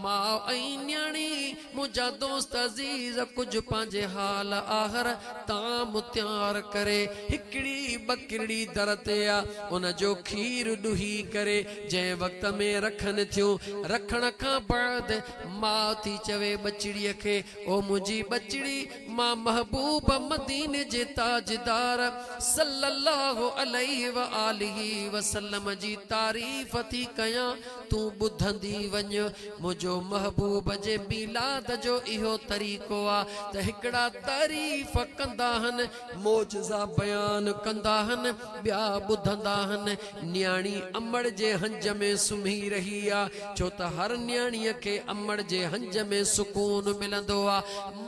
S1: मां ऐं न्याणी मुंहिंजा दोस्त अज़ीज़ कुझु पंहिंजे हाल आहर ताम तयार करे हिकिड़ी बकरी दर ते आ उन जो खीर ॾुही करे जंहिं वक़्त में रखनि थियूं रखण खां बाद मां थी चवे बचड़ीअ खे ओ मुंहिंजी बचड़ी मां महबूब मदीने जे ताजदार सल्लल्लाहु अलैहि व आलिहि वसल्लम जी तारीफ़ थी कयां तूं ॿुधंदी वञ। मुंहिंजो महबूब जे मीलाद जो इहो तरीक़ो आ त हिकिड़ा तारीफ़ कंदा आहिनि मौजज़ा बयान कंदा आहिनि ॿिया ॿुधंदा आहिनि। न्याणी अमड़ जे हंज में सुम्ही रही आ छो त हर न्याणीअ खे अमड़ जे हंज में सुकून मिलंदो आ।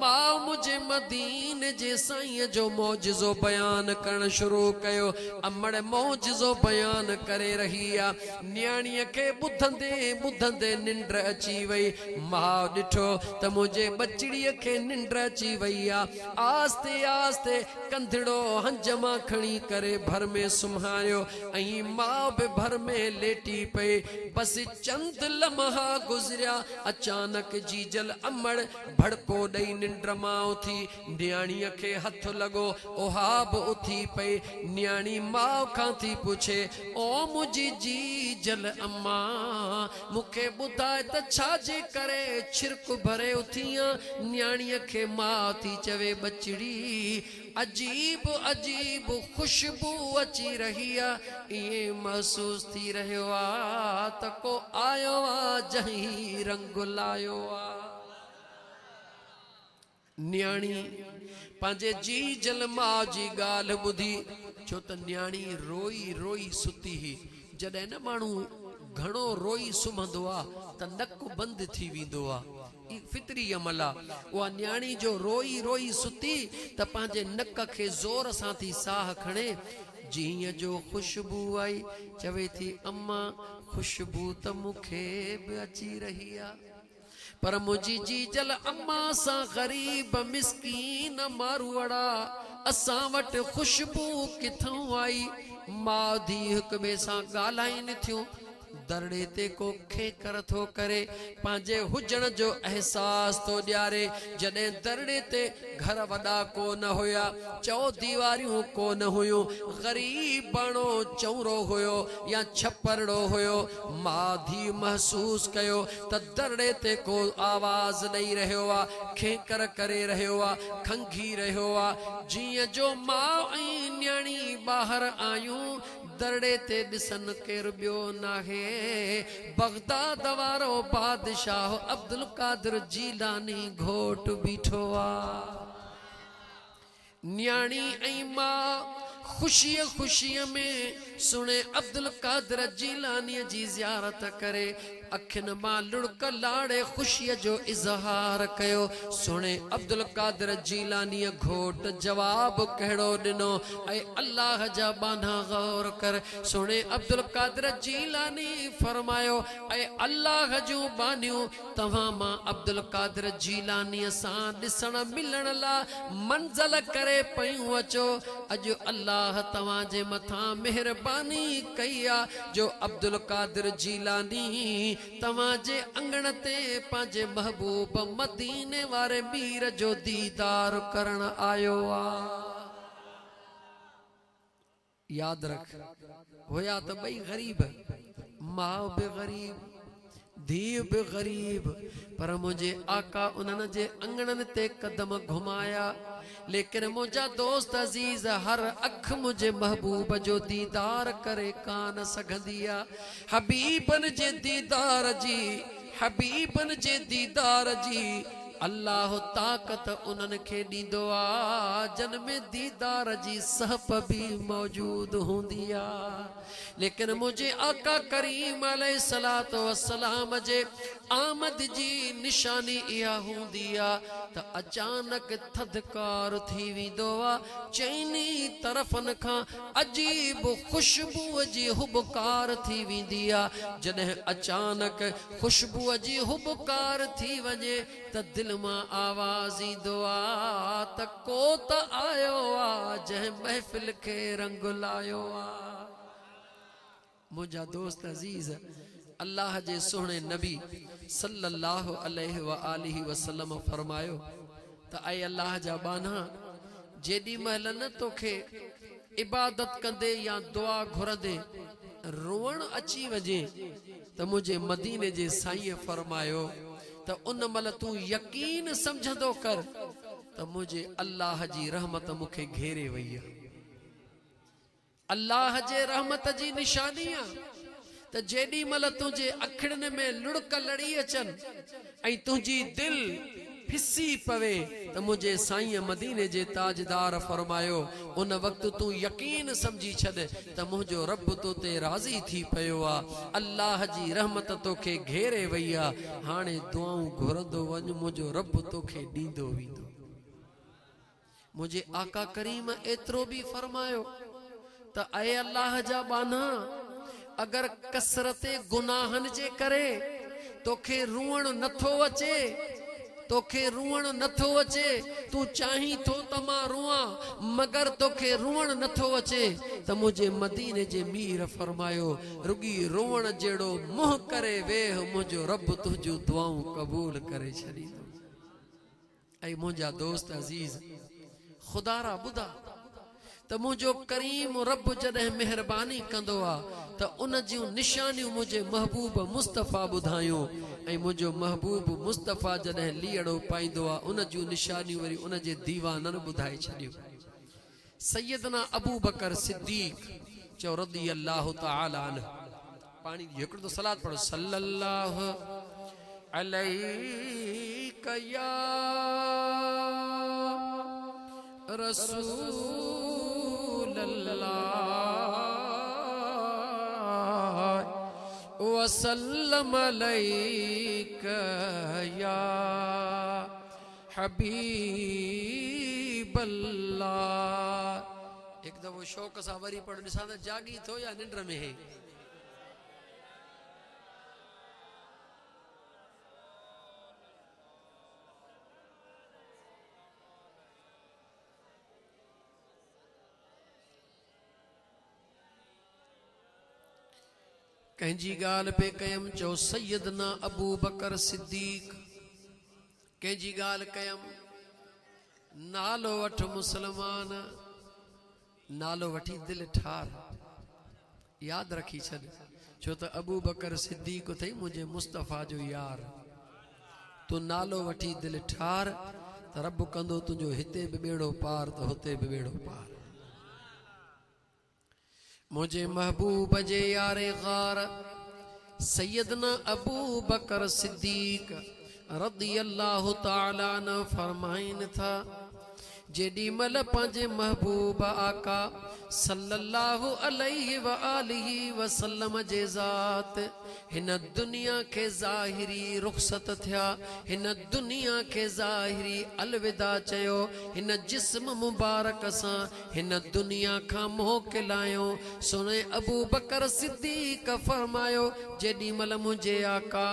S1: मां मुंहिंजे मदीने जे साईं जो मौजज़ो बयान करण शुरू कयो। अमड़ मौजज़ो बयान करे रही आ। न्याणीअ खे ॿुधंदे ॿुधंदे निंड अची वई। मां ॾिठो त मुंहिंजे बचड़ीअ खे निंड अची वई आ। आस्ते आस्ते कंधड़ो हंज मां खणी करे भर में सुम्हारियो ऐं मां बि भर में लेटी पई। बसि चंद लम्हा गुज़रिया अचानक जी जल अमड़ भड़को ॾेई निंड मां उथी न्याणीअ खे हथ लॻो उहा बि उथी पई। न्याणी माउ खां थी पुछे ओ मुंहिंजी जी जल अम्मा मूंखे ॿुधाए त छाजे करे छिरक भरे उथियां। न्याणीअ खे माउ थी चवे बचड़ी अजीब अजीब खुशबू अची रही आहे ईअं महसूस थी रहियो आहे त को आयो आहे जहीं रंग लायो आहे। न्याणी पंहिंजे जी जल माउ जी ॻाल्हि ॿुधी छो त न्याणी रोई रोई सुती हुई। जॾहिं न माण्हू घणो रोई सुम्हंदो आहे त नक बंदि थी वेंदो आहे फितरी अमल आहे। उहा न्याणी जो रोई रोई सुती त पंहिंजे नक खे ज़ोर सां थी साह खणे जीअं जो खुशबू आई चवे थी अम्मा खुशबू त मूंखे बि अची रही आहे पर मुंहिंजी जी जल अम्मा सां ग़रीब मिसकीन मारूअड़ा असां वटि खुशबू किथां आई। माउ धी हिक ॿिए सां ॻाल्हाइनि थियूं। दरड़े ते को खेकर थो करे, पंहिंजे हुजण जो एहसास थो ॾियारे। जॾहिं दरड़े ते घर वॾा कोन हुया, चौ दीवारियूं कोन हुयूं, ग़रीब बाणो चौरो हुयो या छपरड़ो हुयो, माउ धी महसूस कयो त दरड़े ते को आवाज़ ॾेई रहियो आहे, खेकर करे रहियो आहे, खंघी रहियो आहे। जीअं जो माउ ऐं न्याणी ॿाहिरि आयूं, दरड़े ते ॾिसनि केरु ॿियो नाहे, बगदाद वारो बादशाह अब्दुल कादिर जीलानी घोट बीठो आ। न्याणी ऐं मां खुशीअ खुशीअ में सुणे अब्दुल कादिर जीलानी जी ज़ियारत करे, अखियुनि मां लुड़क लाड़े खुशीअ जो इज़हार कयो। सुणे अब्दुल कादिर जीलानी घोट जवाब कहिड़ो ॾिनो, ऐं अल्लाह जा बाना गौर कर। सुणे अब्दुल कादिर जीलानी फरमायो, ऐं अल्लाह जूं बानियूं तव्हां मां अब्दुल कादिर जीलानी सां ॾिसण मिलण लाइ मंज़ल करे पयूं अचो। अॼु अल्लाह तव्हांजे मथां महिरबानी कई आहे जो अब्दुल कादिर जीलानी तव्हांजे अंगण ते पंहिंजे महबूब मदीने वारे मीर जो दीदार करण आयो आहे। याद रख, होया त ॿई ग़रीब, माउ बि ग़रीब, धीउ बि ग़रीब, पर मुंहिंजे आका उन्हनि जे अंगणनि ते कदम घुमाया। लेकिन मुंहिंजा दोस्त अज़ीज़, हर अख मुंहिंजे महबूब जो दीदार करे कान सघंदी आहे। हबीबन जे दीदार जी, हबीबन जे दीदार जी अल्लाह ताक़त उन्हनि खे ॾींदो आहे जन में दीदार जी सहप बि मौजूद हूंदी आहे। लेकिन मुंहिंजे आका करीम अलैहिस्सलातु वस्सलाम जे आमद जी निशानी इहा हूंदी आहे त अचानक थधिकार थी वेंदो आहे। चइनी तरफ़नि खां अजीब ख़ुशबूअ जी हुबकार थी वेंदी आहे। जॾहिं अचानक ख़ुशबूअ जी हुबकार थी वञे त दिल मां आवाज़ ईंदो आहे त को त आयो आहे जंहिं महफ़िल खे रंग लायो आहे। मुंहिंजा दोस्त अज़ीज़, अल्लाह जे सुहिणे नबी सल्लल्लाहु अलैहि व आलिहि वसल्लम फरमायो त ऐं अल्लाह जा बाना, जेॾी महिल न तोखे इबादत कंदे या दुआ घुरंदे रोअण अची वञे त मुंहिंजे मदीने जे साईं फरमायो त उन महिल तूं यकीन समझंदो कर त मुंहिंजे अल्लाह जी रहमत मूंखे घेरे वई आहे। अल्लाह जे रहमत जी निशानी आहे त जेॾी महिल तुंहिंजे अखियुनि में लुड़क लड़ी अचनि ऐं तुंहिंजी दिलि फिसी पवे त मुंहिंजे साईं मदीने जे ताजदार फरमायो उन वक़्तु तूं यकीन समझी छॾ त मुंहिंजो रब तो ते राज़ी थी पियो आहे। अल्लाह जी रहमत तोखे घेरे वई आहे। हाणे दुआऊं घुरंदो वञ, मुंहिंजो रब तोखे ॾींदो वेंदो। मुंहिंजे आका करीम एतिरो बि फरमायो त ऐं अल्लाह जा बाना, अगर कसरते गुनाहन जे करे तोखे रुअण नथो अचे, तोखे रुअण नथो अचे, तू चाहीं थो त मां रुआं मगर तोखे रुअण नथो अचे त मुंहिंजे मदीने जे मीर फरमायो रुगी रोअण जहिड़ो मुंह करे वेह, मुंहिंजो रब तुंहिंजूं दुआऊं क़बूल करे छॾींदो। ऐं मुंहिंजा दोस्त अज़ीज़, ख़ुदा रा ॿुधा त मुंहिंजो करीम रब जॾहिं महिरबानी कंदो आहे त उन जूं निशानियूं मुंहिंजे महबूब मुस्तफ़ा ॿुधायूं, ऐं मुंहिंजो महबूब मुस्तफ़ा जॾहिं लीअड़ो पाईंदो आहे उन जूं निशानियूं वरी उन जे दीवाननि ॿुधाए छॾियूं। सैयदना अबू बकर सिद्दीक़ चओ रज़ी अल्लाह तआला अन्हु, पाणी हिकिड़ो तो सलात पढ़ो, सल्लल्लाहु अलैहि या रसूल अल्लाह वसल्लम अलैका या हबीब अल्लाह। एक दफ़ो शौक़ सां वरी पढ़, ॾिसां त जागी थो या निंड में है। कंहिंजी ॻाल्हि पे कयमि चओ सैयदना अबू बकर सिद्दीक। कंहिंजी ॻाल्हि कयमि नालो वठ मुसलमान, नालो वठी दिलि ठार, यादि रखी छॾ, छो त अबू बकर सिद्दीक अथई मुंहिंजे मुस्तफ़ा जो यार। तूं नालो वठी दिलि ठार त रब कंदो तुंहिंजो हिते बि बेड़ो पार त हुते बि बेड़ो पार। मुझे महबूब जे यारे गार सैयदना अबू बकर सिद्दीक रदी अल्लाह ताला न फरमाइन था, जेडी मल पंहिंजे महबूब आका सल्लल्लाहु अलैहि व आलिहि वसल्लम जे ज़ात हिन दुनिया के ज़ाहिरी रुखसत थिया, हिन दुनिया के ज़ाहिरी अलविदा चयो, हिन जिस्म मुबारक सां हिन दुनिया खां मोकिलायो। सुने अबू बकर सिद्दीक फरमायो जेडी मल मुझे आका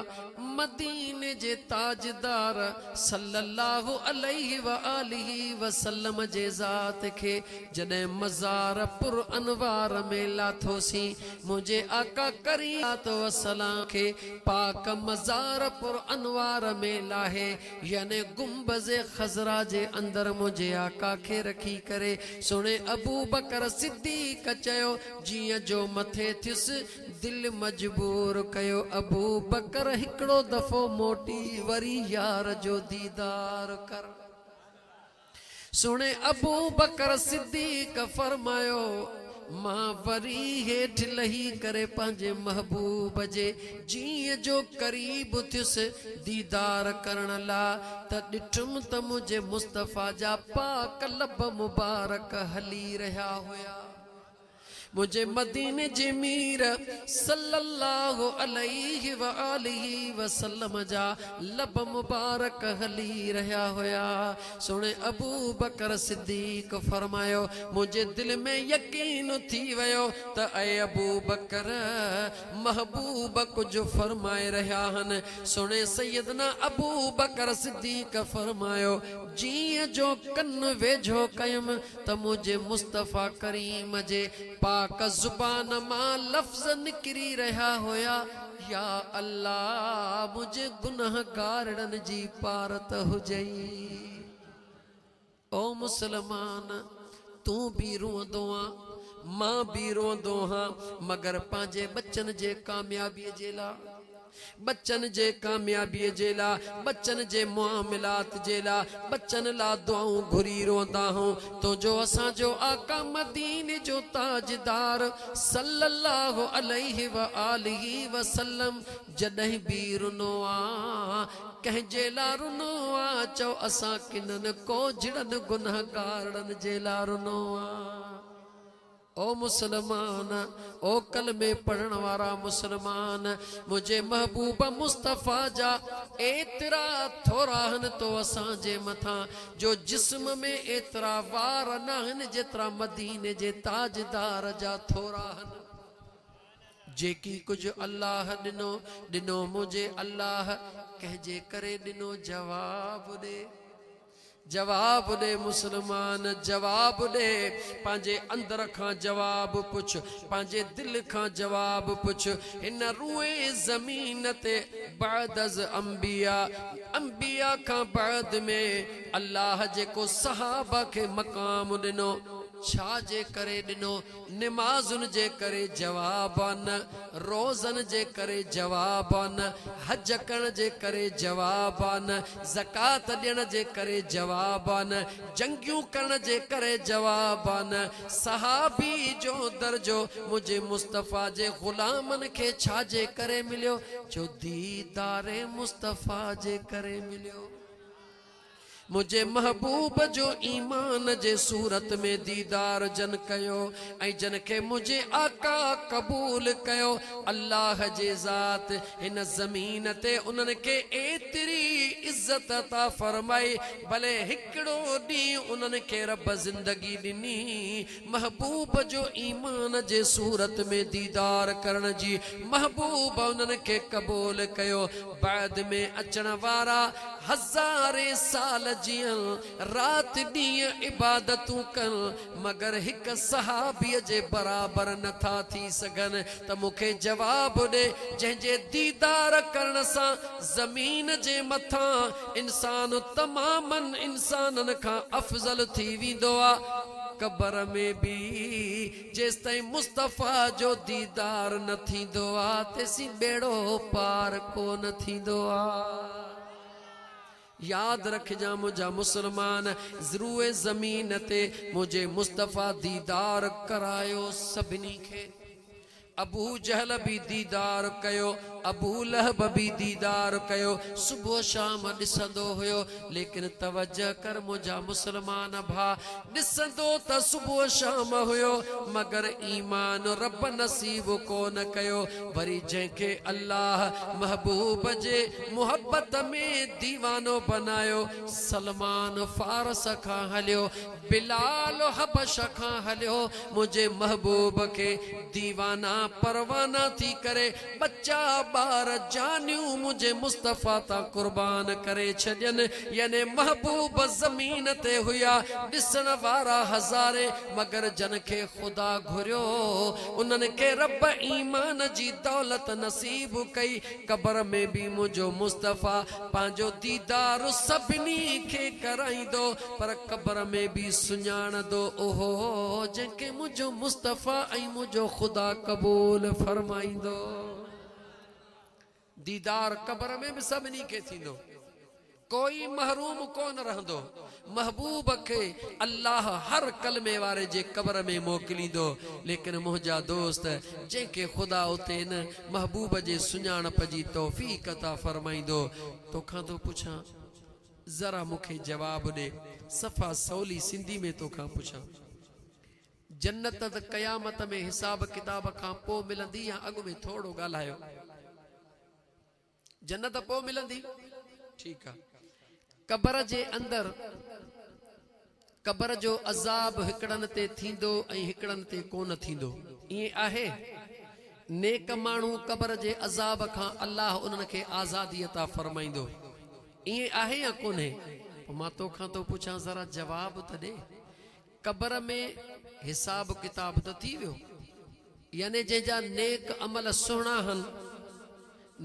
S1: मदीने जे ताजदार सल्लल्लाहु अलैहि व आलिहि वसल्लम जे ज़ात खे जॾहिं मज़ार पुर अनवार में लाथोसी, मुझे आका करीम वसलाम खे पाक मज़ार पुर अनवार में लाहे, याने गुंबज़े खज़रा जे अंदर मुझे आका खे रखी करे सुने अबू बकर सिद्दीक चयो जीअं जो मथे थियुसि दिल मजबूर कयो अबू बकर हिकिड़ो दफ़ो मोटी वरी यार जो दीदार कर। सुने अबू बकर सिद्दीक फरमायो मां वरी हेठ लही करे पंहिंजे महबूब जे जीअं जो करीब थियुसि दीदार करण ला त ॾिठुमि त मुंहिंजे मुस्तफ़ा जा पाक लब मुबारक हली रहिया हुया। मुझे मदीने जे मीर सल्लल्लाहु अलैहि व आलिहि वसल्लम जा लब मुबारक हली रहिया हुया। सुने अबू बकर सिद्दीक फरमायो मुझे दिल में यकीन थी वियो त ऐ अबू बकर महबूब कुछ फरमाए रहिया हन। सुने सैयदना अबू बकर सिद्दीक फरमायो जीअं जो कन वेझो कयम त मुझे मुस्तफ़ा करीम जे पाक जुबान मां लफ्ज़ निकिरी रहा होया या अल्लाह मुझे गुनहगारन जी पारत हुजई। ओ मुसलमान तू भी रोंदो आ मां भी रोंदो हां मगर पांजे बच्चन जे कामयाबी जे ला, बच्चन जे कामयाबी जे ला, बच्चन जे मुआमिलात जे ला, बच्चन ला दुआऊं घुरी रोंदा हूं तो जो असां जो आका मदीने जो ताजदार सल्लल्लाहु अलैहि व आलिहि वसल्लम जॾहिं भी रुनो आ कह जे ला रुनो आ चो असां किनन को झड़न गुनहगारन जे ला रुनो आ। ओ मुसलमान ओ कलमे पढ़न वारा मुसलमान मुझे महबूब मुस्तफ़ा जा एतरा थोरा हन तो असां जे मथा जो जिस्म में एतरा वार न हन जेतरा मदीने जे ताजदार जा थोरा हन। जेकी कुछ अल्लाह दिनो दिनो मुझे अल्लाह कहजे करे दिनो जवाब दे, जवाब दे मुसलमान जवाब दे, पांजे अंदर खां जवाब पुछ, पांजे दिल खां जवाब पुछ। इन रूए जमीन ते बाद अज अंबिया, अंबिया खां बाद में अल्लाह जेको सहाबा के मकाम दिनो छा जे करे दिनो, नमाजुन जे करे जवाबन, रोजन जे करे जवाबन, हज करण जे करे जवाबन, ज़कात ॾियण जे करे जवाबन, जंगियूं करण जे करे जवाबन। सहाबी जो दर्जो मुझे मुस्तफ़ा जे गुलामन के छा जे करे मिलियो, जो दीदारे मुस्तफ़ा जे करे मिलियो। मुझे महबूब जो ईमान जे सूरत में दीदार जन कयो ऐं जन के मुझे आका कबूल कयो। अल्लाह जे ज़ात इन ज़मीन ते उन्हनि के एतरी इज्जत अता फरमाई भले हिकिड़ो ॾींहुं उन्हनि के रब ज़िंदगी ॾिनी महबूब जो ईमान जे सूरत में दीदार करण जी, महबूब उन्हनि के कबूल कयो। बाद में अचण वारा हज़ारे साल जियन रात ॾींहं इबादतूं कन मगर हिक सहाबीअ जे बराबर नथा थी सघन त मूंखे जवाब ॾे जंहिंजे दीदार करण सां ज़मीन जे मथां इंसान तमामन इंसानन खां अफज़ल थी वेंदो आहे कबर में भी जेस ताईं मुस्तफ़ा जो दीदार न थींदो आहे तेसी बेड़ो पार कोन थींदो आहे याद रखजा मुझा मुसलमान ज़रूए ज़मीन ते मुझे मुस्तफ़ा दीदार करायो सभिनी खे अबू जहल भी दीदार कयो अबू लहब भी दीदार कयो सुबह शाम ॾिसंदो हुयो लेकिन तवज्जो कर मुझा मुसलमान भा ॾिसंदो त सुबह शाम हुयो मगर ईमान रब नसीब कोन कयो वरी जंहिंखे अल्लाह महबूब जे मोहब्बत में दीवानो बनायो सलमान फारस खां हलियो बिलाल हबश खां हलियो मुझे महबूब के दीवाना परवाना थी करे बच्चा बार जानियूं मुझे मुस्तफ़ा ता कुर्बान करे छॾियन याने महबूब ज़मीन ते हुया ॾिसण वारा हज़ारे मगर जन खे खुदा घुरियो उन्हनि खे रब ईमान जी दौलत नसीब कई कबर में भी मुझो मुस्तफ़ा पंहिंजो दीदार सभिनी खे कराईंदो पर कबर में भी सुञाणंदो ओहो जंहिंखे मुझो मुस्तफ़ा ऐं मुझो खुदा कबूल फरमाईंदो दीदार कबर में भी सभिनी के थींदो कोई महरूम कोन रहंदो महबूब के अल्लाह हर कलमे वारे जे कबर में मोकिलींदो लेकिन मुंहिंजा दोस्त जंहिंखे खुदा उते न महबूब जे सुञाणप जी तौफ़ीक़ अता फरमाईंदो तोखां तो पुछां ज़रा मूंखे जवाब ॾे सफ़ा सवली सिंधी में तोखां पुछां जन्नत त क़यामत में हिसाब किताब खां पोइ मिलंदी या अॻु में थोरो ॻाल्हायो जन्नत पोइ मिलंदी ठीक है कबर जे अंदर कबर जो अज़ाब हिकड़न ते थींदो ऐं हिकड़न ते कोन थींदो इएं आहे नेक माण्हू कबर जे अज़ाब खां अल्लाह उन्हनि खे आज़ादी अता फरमाईंदो इएं आहे या कोन्हे पोइ मां तोखां तो पुछां ज़रा जवाब त ॾे कबर में हिसाब किताब तो थी वियो यानी जंहिंजा नेक अमल सुहिणा आहिनि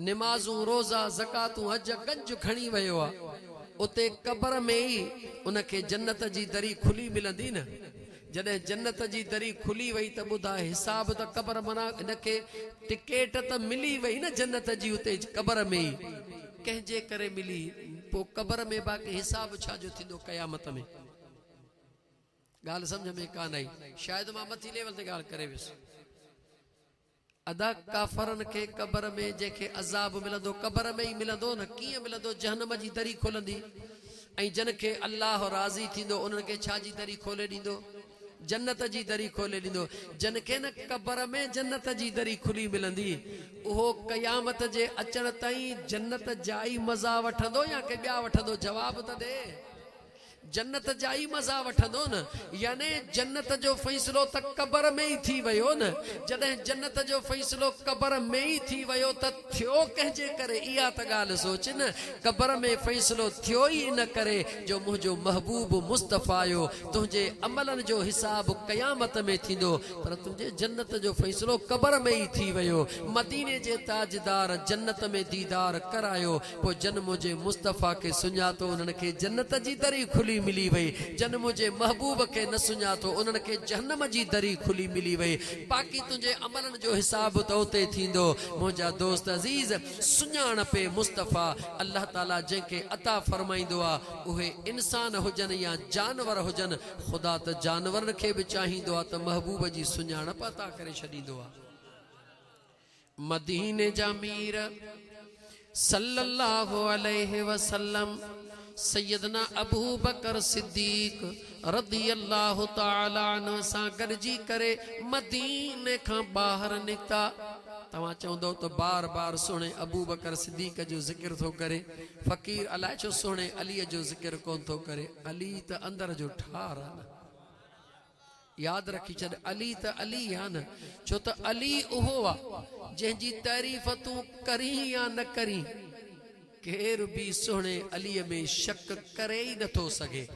S1: निमाज़ूं रोज़ा ज़कातूं हज गंज खणी वियो आहे उते कबर में ही उनखे जन्नत जी दरी खुली मिलंदी न जॾहिं जन्नत जी दरी खुली वई त ॿुधा हिसाब त कबर माना इनखे टिकेट त मिली वई न जन्नत जी उते कबर में ही कंहिंजे करे मिली पोइ कबर में बाक़ी हिसाब छाजो थींदो क़यामत में ॻाल्हि सम्झ में कान आई शायदि मां मथी लेवल ते ॻाल्हि करे वियुसि अदा काफ़रन के कबर में जंहिंखे अज़ाब मिलंदो कबर में ही मिलंदो न कीअं मिलंदो जहन्नम जी दरी खोलंदी ऐं जन खे अल्लाह राज़ी थींदो उन्हनि खे छा जी दरी खोले ॾींदो जन्नत जी दरी खोले ॾींदो जन खे न कबर में जन्नत जी दरी खुली मिलंदी उहो क़यामत जे अचण ताईं जन्नत जा ई मज़ा वठंदो या के ॿिया वठंदो जवाब त ॾे जन्नत जा ई मज़ा वठंदो न यानी जन्नत जो फ़ैसिलो त कबर में ही थी वियो न जॾहिं जन्नत जो फ़ैसिलो कबर में ही थी वियो त थियो कंहिंजे करे इहा त ॻाल्हि सोच न कबर में फ़ैसिलो थियो ई इन करे जो मुंहिंजो महबूब मुस्तफ़ा आयो तुंहिंजे अमलनि जो हिसाब क़यामत में थींदो पर तुंहिंजे जन्नत जो फ़ैसिलो कबर में ही थी वियो मदीने जे ताजदार जन्नत में दीदार करायो पोइ जन मुंहिंजे मुस्तफ़ा खे सुञातो उन्हनि खे जन्नत जी दरी खुली मिली वई जन मुझे महबूब के न सुञातो उन्हनि खे जहन्नम जी दरी खुली मिली वई बाक़ी तुंहिंजे अमलनि जो हिसाब त उते थींदो मुंहिंजा दोस्त अज़ीज़ सुञाण पे मुस्तफ़ा अल्लाह ताला जंहिंखे अता फरमाईंदो आहे उहे इंसान हुजनि या जानवर हुजनि ख़ुदा त जानवरनि खे बि चाहींदो आहे त महबूब जी सुञाणप अता करे छॾींदो आहे मदीने जा मीर सल्लल्लाहु अलैहि वसल्लम सैयदना अबू बकर सिद्दीक रदी अल्लाह ताला अन्हु सां गॾिजी करे मदीने खां ॿाहिरि निकिता तव्हां चवंदो त बार बार सुहिणे अबू बकर सिद्दीक जो ज़िक्र थो करे फ़कीर अलाए छो सुहिणे अलीअ जो ज़िक्र कोन थो करे अली त अंदर जो ठार आहे न याद रखी छॾ अली त अली आहे न छो त अली उहो आहे जंहिंजी तारीफ़ तूं करी या न करी केर भी सोहणे अलीअ में शक करे ही नथो सघे।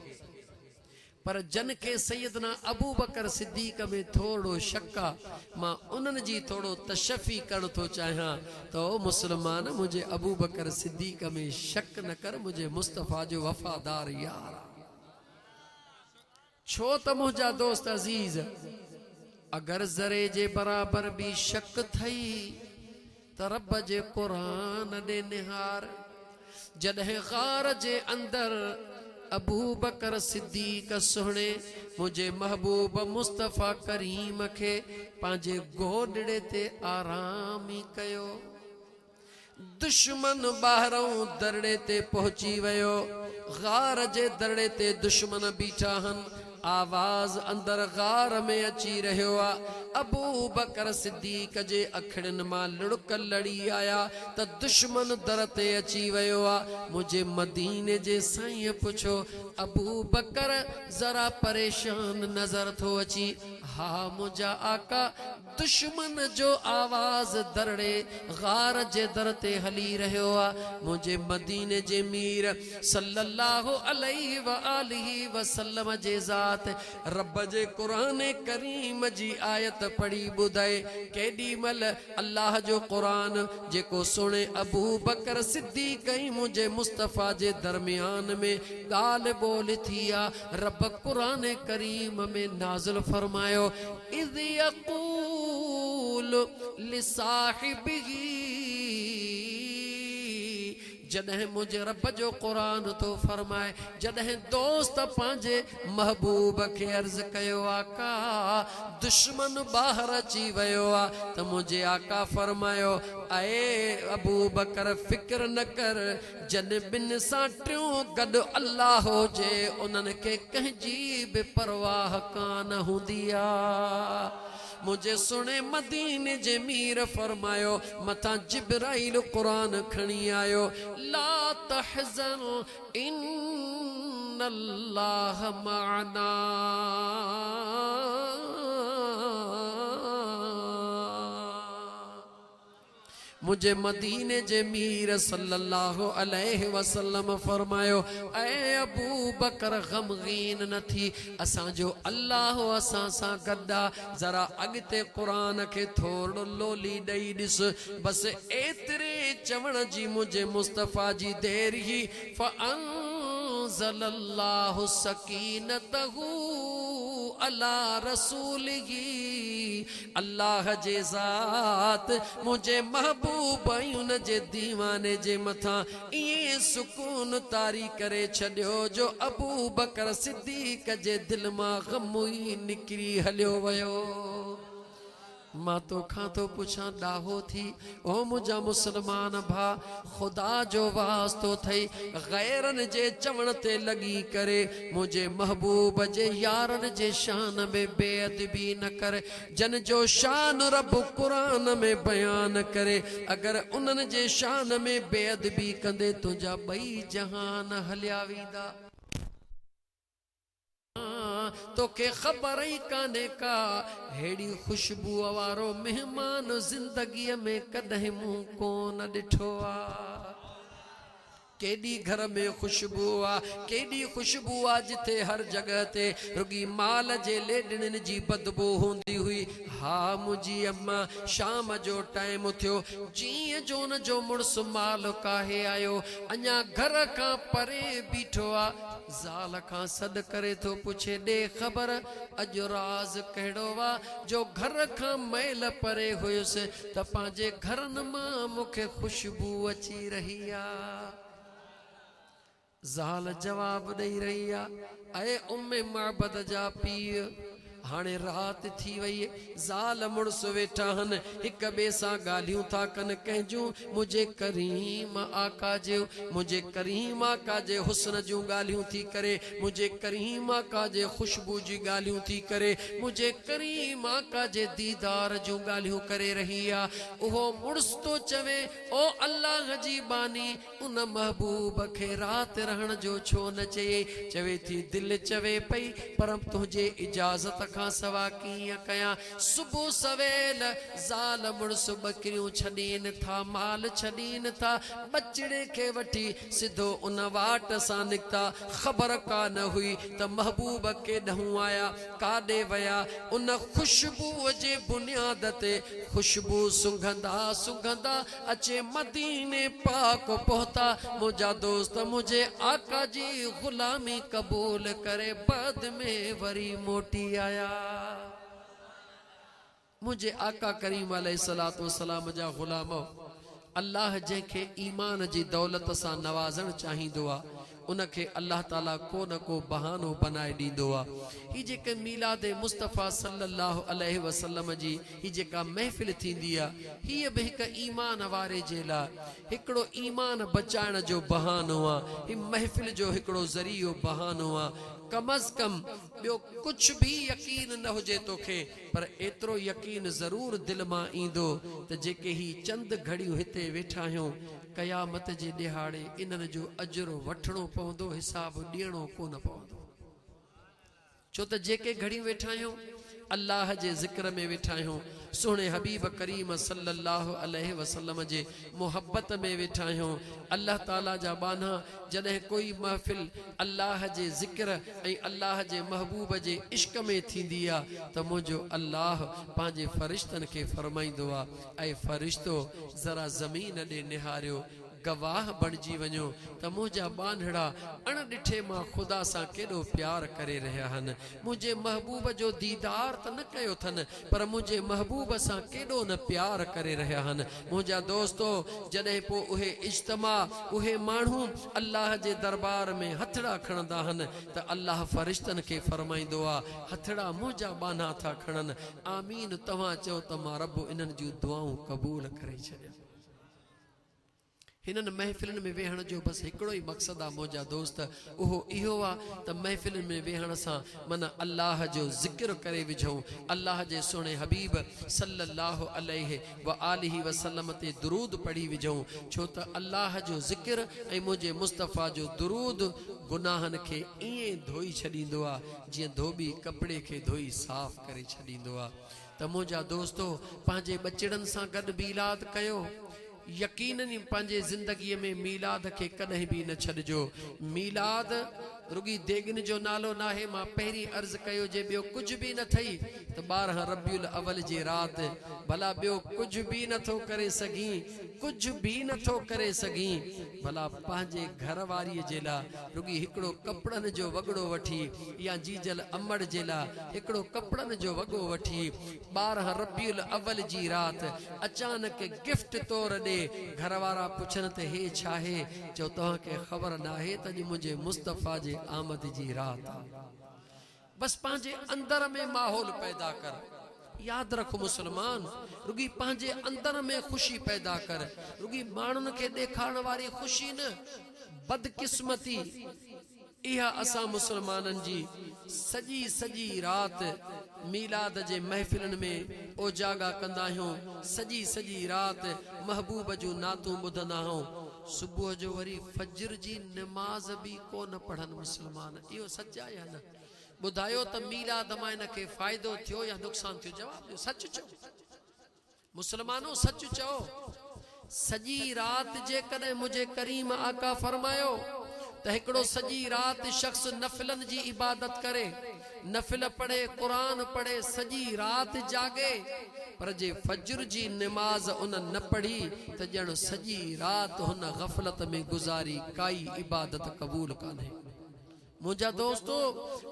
S1: पर जन के सैयदना अबू बकर सिद्दीक में थोड़ो शक आहे, मां उन्हनि जी थोड़ो तशफ़ी करण थो चाहियां। तो मुसलमान मुझे अबू बकर सिद्दीक में शक न कर, मुझे मुस्तफ़ा जो वफ़ादार यार। छो त मुझा दोस्त अजीज, अगर ज़रे जे बराबर भी शक थई त रब जे कुरान दे निहार। जॾहिं गार जे अंदर अबू बकर सिद्दीक सोहणे मुझे महबूब मुस्तफ़ा करीम के पांजे गोडड़े ते आराम ही कयो। दुश्मन ॿाहिरों दरड़े ते पहुची वयो, गार जे दरड़े ते दुश्मन बीठा हन। आवाज अंदर गार में अची रहियो आ। अबू बकर सिद्दीक जे अखड़न मां लुड़क लड़ी आया त दुश्मन दर ते अची वयो आ। मुझे मदीने जे साईं पुछो, अबू बकर जरा परेशान नजर थो अची। हा मुझा आका, दुश्मन जो आवाज दरड़े गार जे दर ते हली रहियो आ। मुझे मदीने जे मीर सल्लल्लाहु अलैहि व आलिहि वसल्लम जे ज़ात रब जे कुरान करीम जी आयत पढ़ी ॿुधाए। केॾी महिल अल्लाह जो कुरान जेको सुणे अबू बकर सिद्दीक ऐं मुझे मुस्तफ़ा जे दरमियान में ॻाल्हि ॿोल थी आ। रब कुरान करीम में नाज़िल फरमायो, इज़ यक़ूल लिसाहिबिही। जॾहिं मुझे रब जो कुरान तो फरमाए, जॾहिं दोस्त पांजे महबूब के अर्ज कयो, आका दुश्मन बाहर अची वयो आ। त मुझे आका फरमायो, अए अबू बकर फिक्र न कर, जन बिन सां टियों गॾु अल्लाह हुजे उन्हनि खे कंहिंजी बि परवाह कान हूंदी आ। मुझे सुने मदीने जे मीर फरमायो, मथा जिब्राइल कुरान खणी आयो, ला तहज़न इन्नल्लाह मअना। मुझे मदीने जे मीर सल्लल्लाहु अलैहि वसल्लम फरमायो, ऐ अबू बकर गमगीन न थी, असां जो अल्लाह असां सां गड्डा। जरा अगते कुरान के थोड़ो लोली दई दिस, बस एतरे चवण जी मुझे मुस्तफ़ा जी देर ही फ़अंज़लल्लाहु सकीनतहु अला रसूलिही। अल्लाह जे ज़ात मुझे महबूब उन जे दीवाने जे मथा ये सुकून तारी करे छड़ियो जो अबू बकर सिद्दीक जे दिल मां गम ही निकरी हलियो वयो। मां तो खां तो पुछां ॾाहो थी, ओ मुझा मुसलमान भा, खुदा जो वास्तो थई गैरन जे चवण ते लगी करे मुझे महबूब जे यारन जे शान में बेअदबी न कर। जन जो शान रब कुरान में बयान करे, अगर उन्हनि जे शान में बेअदबी कंदे तुंहिंजा ॿई जहान हलिया वेंदा। तो के खबर ही काने का हेड़ी खुशबू वारो मेहमान जिंदगी में कदे मुंह कोन ॾिठो आ। केडी घर में खुशबू आ, केडी खुशबू आ जिथे हर जगह ते रुगी माल जे लेडन जी बदबू होंदी हुई। हा मुझी अम्मा शाम जो टाइम थियो, जी जो न जो मुड़स माल काहे आयो, अञा घर का परे बीठो आ। ज़ाल का सद करे तो पुछे, दे खबर अज राज कहिड़ो वा जो घर का मैल परे हुयुस त पांजे घरन मां मुखे खुशबू अची रही आ। ज़ाल जवाब दई रही आ, अए उम्मे माबद जा पीउ, हाणे रात थी वई, ज़ाल मुड़स वेठा हन, हिक ॿिए सां ॻाल्हियूं था कन कंहिंजूं मुझे करीम आका जे, मुझे करीम आका जे हुस्न जूं ॻाल्हियूं थी करे, मुझे करीम आका जे खुशबू जी ॻाल्हियूं थी करे, मुझे करीम आका जे दीदार जूं ॻाल्हियूं करे रही आ। उहो मुड़स तो चवे, ओ अल्लाह जी बानी, उन महबूब खे रात रहण जो छो न चए? चवे थी दिल चवे पई, पर तुंहिंजे इजाज़त खां सवा कीअं कयां। सुबुह सवेल ज़ाल मुड़स बकरियूं छॾीनि था, माल छॾीनि था, बचड़े खे वठी सिधो उन वाट सां निकिता। ख़बर कान हुई त महबूब केॾहूं आया, काॾे विया। उन ख़ुशबूअ जे बुनियाद ते ख़ुशबू सुंघंदा सुंघंदा अचे मदीने पाक पहुता। मुंहिंजा दोस्त मुझे आका जी ग़ुलामी क़बूल करे बाद में वरी मोटी आया। मुझे आका करीम अलैहिस्सलातु वस्सलाम जा ग़ुलाम, अल्लाह जंहिंखे ईमान जी दौलत सां नवाज़ण चाहींदो आहे उनखे अल्लाह ताला को न को बहानो बनाए ॾींदो आहे। ही जेके मीलाद मुस्तफ़ा सल्लल्लाहु अलैहि वसल्लम जी ही जेका महफ़िल थींदी आहे, हीअ बि हिकु ईमान वारे जे लाइ हिकिड़ो ईमान बचाइण जो बहानो आहे। ही महफ़िल जो हिकिड़ो ज़रियो बहानो आहे। कम अज़ कम ॿियो कुझु बि यकीन न हुजे तोखे, पर एतिरो यकीन ज़रूर दिलि मां ईंदो त जेके ही चंद घड़ियूं हिते वेठा आहियूं, क़यामत जे ॾिहाड़े इन्हनि जो अजरो वठणो पवंदो, हिसाब ॾियणो कोन पवंदो। छो त जेके घड़ियूं वेठा आहियूं अल्लाह जे ज़िक्र में वेठा आहियूं, सुहिणे हबीब करीम सल्लल्लाहु अलैहि वसल्लम जे मोहब्बत में वेठा आहियूं। अल्लाह ताला जा बाना जॾहिं कोई महफ़िल अल्लाह जे ज़िक्र ऐं अल्लाह जे महबूब जे इश्क में थींदी आहे त मुंहिंजो अल्लाह पंहिंजे फ़रिश्तनि खे फ़रमाईंदो आहे, ऐं फ़रिश्तो ज़रा ज़मीन ॾे निहारियो, गवाह बणिजी वञो त मुंहिंजा बांधड़ा अणॾिठे मां ख़ुदा सां केॾो प्यार करे रहिया आहिनि। मुंहिंजे महबूब जो दीदार त न कयो अथनि, पर मुंहिंजे महबूब सां केॾो न प्यार करे रहिया आहिनि। मुंहिंजा दोस्तो, जॾहिं पोइ उहे इज्तिमा उहे माण्हू अल्लाह जे दरबार में हथड़ा खणंदा आहिनि त अल्लाह फ़रिश्तनि खे फ़रमाईंदो आहे, हथड़ा मुंहिंजा बाना था खणनि, आमीन तव्हां चओ त मां रब इन्हनि जूं दुआऊं क़बूल करे छॾियां। हिननि महफ़िलनि में वेहण जो बसि हिकिड़ो ई मक़सदु आहे मुंहिंजा दोस्त, उहो इहो आहे त महफ़िलनि में वेहण सां माना अल्लाह जो ज़िक्र करे विझूं, अल्लाह जे सुहिणे हबीब सल्लल्लाहु अलैहि व आलिहि वसल्लम ते दुरूद पढ़ी विझूं। छो त अल्लाह जो ज़िक्र ऐं मुंहिंजे मुस्तफ़ा जो दुरूद गुनाहनि खे ईअं धोई छॾींदो आहे जीअं धोबी कपिड़े खे धोई साफ़ करे छॾींदो आहे। त मुंहिंजा दोस्तो, पंहिंजे बचड़नि सां गॾु मीलाद कयो। यकीनन पंहिंजे ज़िंदगीअ में मीलाद खे कॾहिं बि न छॾिजो। मीलाद रुगी देगिन जो नालो न आहे। मां पहिरीं अर्ज़ु कयो जे ॿियो कुझु बि न थई त 12 रबियुल अवल जी राति भला ॿियो कुझु बि नथो करे सघीं, कुझु बि नथो करे सघीं, भला पंहिंजे घरवारीअ जे लाइ रुगी हिकिड़ो कपिड़नि जो वॻड़ो वठी या जीजल अमड़ जे लाइ हिकिड़ो कपिड़नि जो वॻो वठी 12 रबियुल अवल जी राति अचानक गिफ्ट तौर ॾे घरवारा पुछनि त हे छा आहे, चओ तव्हांखे ख़बर न आहे त अॼु मुंहिंजे मुस्तफ़ा जे आमद जी राति। बस पंहिंजे अंदर में माहौल पैदा कर। याद रख मुसलमान, रुगी पंहिंजे अंदर में खुशी पैदा कर। रुगी माण्हुनि खे ॾेखारण वारी खुशी न, बदकिस्मती इहा असां मुसलमाननि जी सॼी सॼी राति मीलाद जे महफ़िलनि में ओजागा कंदा आहियूं, सॼी सॼी राति महबूब जूं नातूं ॿुधंदा आहियूं, सुबुह जो वरी फजर जी नमाज़ बि कोन पढ़नि मुसलमान। इहो सच आहे या न? ॿुधायो त मीलाद मां हिन खे फ़ाइदो थियो या नुक़सान थियो? जवाब ॾियो, सच चओ मुसलमानो, सच चओ। सॼी राति जेकॾहिं मुंहिंजे करीम आका फरमायो त हिकिड़ो सॼी राति शख़्स नफ़िलनि जी इबादत करे, नफ़िल पढ़े, क़ुरान पढ़े, सॼी राति जागे, पर जे फजर जी नमाज़ उन न पढ़ी त ॼण सॼी राति हुन ग़फ़लत में गुज़ारी, काई इबादत क़बूल कान्हे। मुंहिंजा दोस्तो,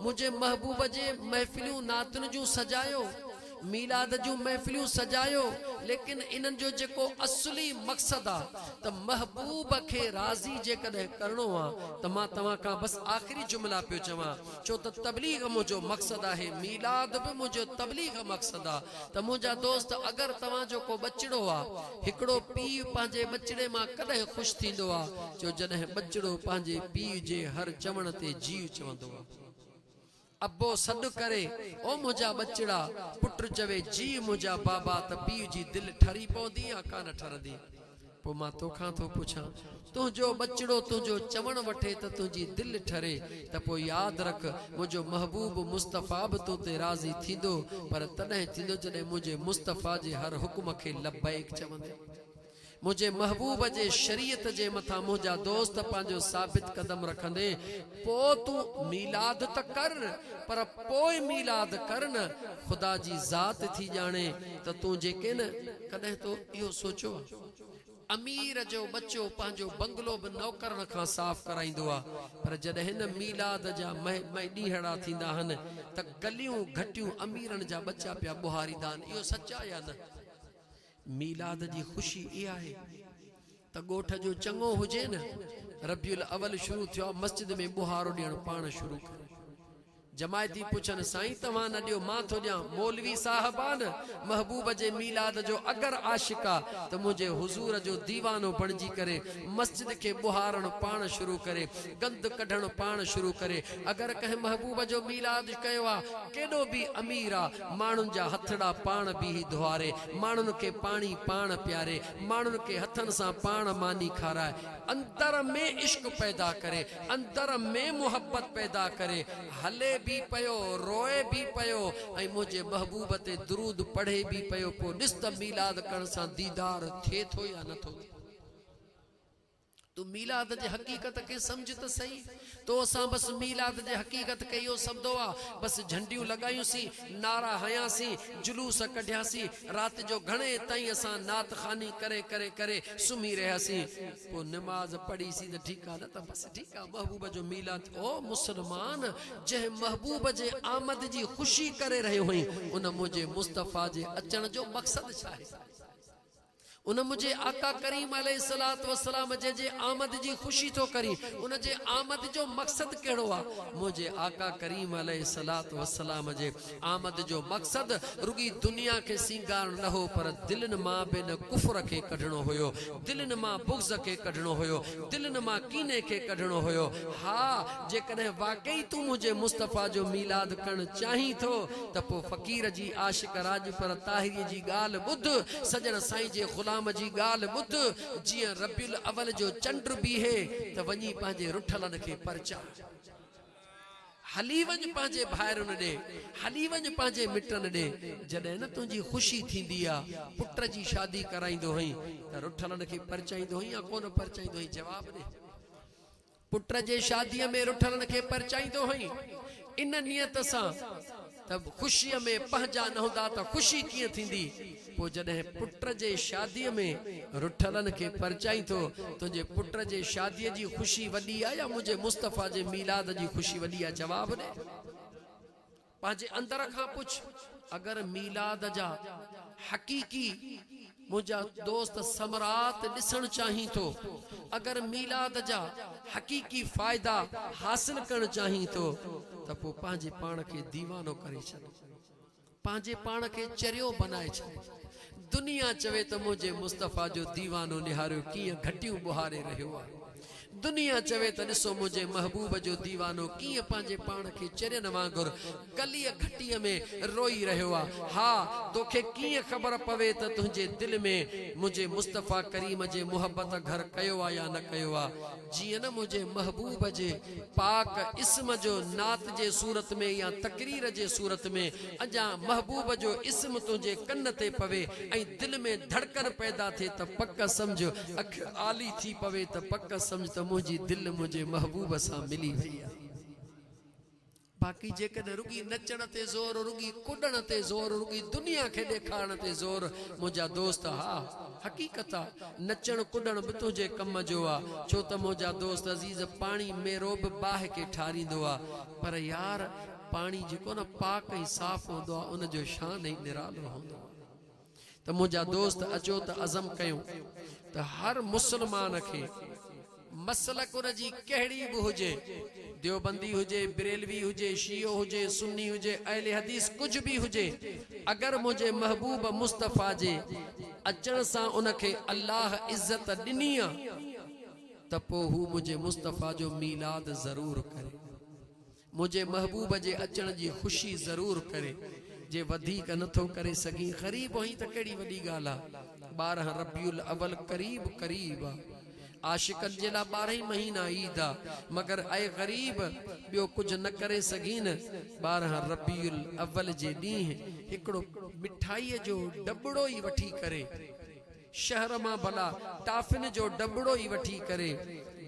S1: मुंहिंजे महबूब जे महफ़िलियूं नातुनि जूं सजायो, मीलाद जूं महफ़िलियूं सजायो, लेकिन इन्हनि जो जेको असली मक़सदु आहे त महबूब खे राज़ी जेकॾहिं करिणो आहे त मां तव्हां खां बसि आख़िरी जुमिला पियो चवां, छो त तबलीग मुंहिंजो मक़सदु आहे, मीलाद बि मुंहिंजो तबलीग मक़सदु आहे। त मुंहिंजा दोस्त, अगरि तव्हांजो को बचिड़ो आहे, हिकिड़ो पीउ पंहिंजे बचिड़े मां कॾहिं ख़ुशि थींदो आहे जो जॾहिं बचिड़ो पंहिंजे पीउ जे हर चवण ते जी चवंदो आहे। अब्बो सॾु करे, ओ मुंहिंजा बचिड़ा, पुट चवे जी मुंहिंजा बाबा, त पीउ जी दिलि ठरी पवंदी या कान ठरंदी? पो मां तोखां थो पुछां तुंहिंजो बचड़ो तुंहिंजो चवण वठे त तुंहिंजी दिलि ठरे त पोइ यादि रख मुंहिंजो महबूब मुस्तफ़ा बि तो ते राज़ी थींदो पर तॾहिं थींदो जॾहिं मुंहिंजे मुस्तफ़ा जे हर हुकुम खे लब्बैक चवंदे मुझे महबूब जे शरीयत जे मथा मुझा दोस्त पांजो साबित कदम रखंदे पो तू मीलाद त कर पर पोइ मीलाद कर न खुदा जी ज़ात थी जाने त तू जेके न कदे तो इहो सोचो अमीर जो बच्चो पांजो बंगलो भी नौकरन खां साफ कराइंदो आ पर जॾहिं न मीलाद जा ॾींहड़ा थींदा हन त गलियूं घटियूं अमीरन जा बच्चा पिया बुहारींदा आहिनि इहो सच आहे या न मीलाद जी खुशी इहा आहे त ॻोठ जो चङो हुजे न रबियुल अवल शुरू थियो मस्जिद में बुहारो ॾियणु पाण शुरू करे जमायती पुछन साईं तव्हां न ॾियो मां थो ॾियां मौलवी साहबान महबूब जे मीलाद जो अगर आशिका त मुझे हुजूर जो दीवानो बणजी करे मस्जिद के बुहारण पाण शुरू करे गंद कढण पाण शुरू करे अगर कह महबूब जो मीलाद कयो आ केॾो भी अमीर आ माण्हुनि जा हथड़ा पाण भी धोआरे माण्हुनि के पानी पाण प्यारे माण्हुनि के हथन सां पाण मानी खाराए अंदर में इश्क पैदा करे अंदर में मोहब्बत पैदा करे हले भी पयो रोए भी पयो ऐं मुझे महबूब ते दुरूद पढ़े भी पयो पो ॾिस त मीलाद करण सां दीदार थिए थो या नथो तू मीलाद जे हकीकत के समझ त सही तो असां बस मीलाद जे हकीकत के इहो समझो आ बस झंडियूं लगायूंसी नारा हयासी जुलूस कढियासी रात जो घणे ताईं असां नात खानी करे करे करे सुमी रहियासी पो नमाज पढ़ी सी त ठीक आ न त बस ठीक आ महबूब जो मीलाद ओ मुसलमान जे महबूब जे आमद जी खुशी करे रहियो हुई उन मुझे मुस्तफा जे अचण जो मकसद छा आहे उन मुझे आका करीम अलैहिस्सलातु वस्सलाम जे आमद जी खुशी तो करी उन जे आमद जो मकसद केड़ो आ मुझे आका करीम अलैहिस्सलातु वस्सलाम जे आमद जो मकसद रुगी दुनिया के सिंगार न हो पर दिलन मां बिन कुफर के कढणो होयो दिलन मां बुग़्ज़ के कढणो होयो दिलन मां कीने के कढणो होयो हां जे कने वाकई तू मुझे मुस्तफा जो मीलाद करण चाही तो त पो फकीर जी आशिक राज पर ताहिरी जी गाल बुध सजन साईं जे गुलाम जी गाल बुध जिया रबियुल अवल जो चंड भी है त वनी पांजे रुठलन के परचा हली वंज पांजे भाइरन दे हली वंज पांजे मिटन दे जडे न तुजी खुशी थींदी आ पुत्र जी शादी कराइंदो हई त रुठलन के परचाइंदो हई या कोन परचाइंदो हई जवाब दे पुत्र जे शादी में रुठलन के परचाइंदो हई इन नियत सां तब खुशी में पंहिंजा न हूंदा त खुशी कीअं थींदी पो जॾहिं पुत्र जे शादी में रुठलन के परचाई तो तुझे पुत्र जे शादी जी खुशी वडी आ या मुझे मुस्तफा जे मीलाद जी खुशी वडी आ जवाब दे पांजे अंदर खां पुछ अगर मीलाद जा हकीकी मुझा दोस्त समरात दिसण चाही तो अगर मीलाद जा हकीकी फायदा हासिल करण चाही तो त पो पांजे पाण के दीवानो करे छॾ पांजे पाण के चरियो बनाए छॾ दुनिया चवे त मुझे मुस्तफा जो दीवानो निहारियो कीअं घटियूं बुहारे रहियो आहे दुनिया चवे त ॾिसो मुझे महबूब जो दीवानो कीअं पांजे पाण के चरियन वांगुर गलीअ घटीअ में रोई रहियो आहे हा तोखे कीअं ख़बर पवे त तुंहिंजे दिल में मुझे मुस्तफा करीम जे मोहब्बत घर कयो आहे या न कयो आहे जीअं न मुझे महबूब जे पाक इस्म जो नात जे सूरत में या तकरीर जे सूरत में अजा महबूब जो इस्म तुंहिंजे कन ते पवे ऐं दिल में धड़कन पैदा थे त पक समझ अख आली थी पवे त पक समझ त मुझी दिल मुझे महबूब सां मिली वई आहे बाकी जेकॾहिं रुगी नचण ते ज़ोर रुगी कुॾण ते ज़ोर रुगी दुनिया खे ॾेखारण ते ज़ोर मुंहिंजा दोस्त हा हकीकत आहे नचण कुॾण बि तुंहिंजे कम जो आहे छो त मुंहिंजा दोस्त अज़ीज़ पाणी मेरो बि बाहि खे ठारींदो आहे पर यार पाणी जेको न पाक ऐं साफ़ हूंदो आहे उन जो शान ई निरालो हूंदो आहे त मुंहिंजा दोस्त अचो त अज़म कयूं त हर मुस्लमान खे मसलक उन जी कहिड़ी बि हुजे देवबंदी हुजे बरेलवी हुजे शियो हुजे सुन्नी हुजे अहले हदीस कुछ भी हुजे अगर मुझे महबूब मुस्तफा जे अचण सां उन खे अल्लाह इज्जत ॾिनी आहे त पोइ हू मुझे मुस्तफा जो मीलाद ज़रूर करे मुझे महबूब जे अचण जी खुशी ज़रूर करे जे वधीक नथो करे सघी ग़रीब होई त कहिड़ी वॾी ॻाल्हि आहे 12 रबियुल अवल करीब करीब आशिकन जे लाइ 12 महीना ईद आहे मगर ऐं ग़रीब ॿियो कुझु न करे सघी न 12 रबियुल अवल जे ॾींहुं हिकिड़ो मिठाईअ जो डबड़ो ई वठी करे शहर मां भला टाफिन जो डबड़ो ई वठी करे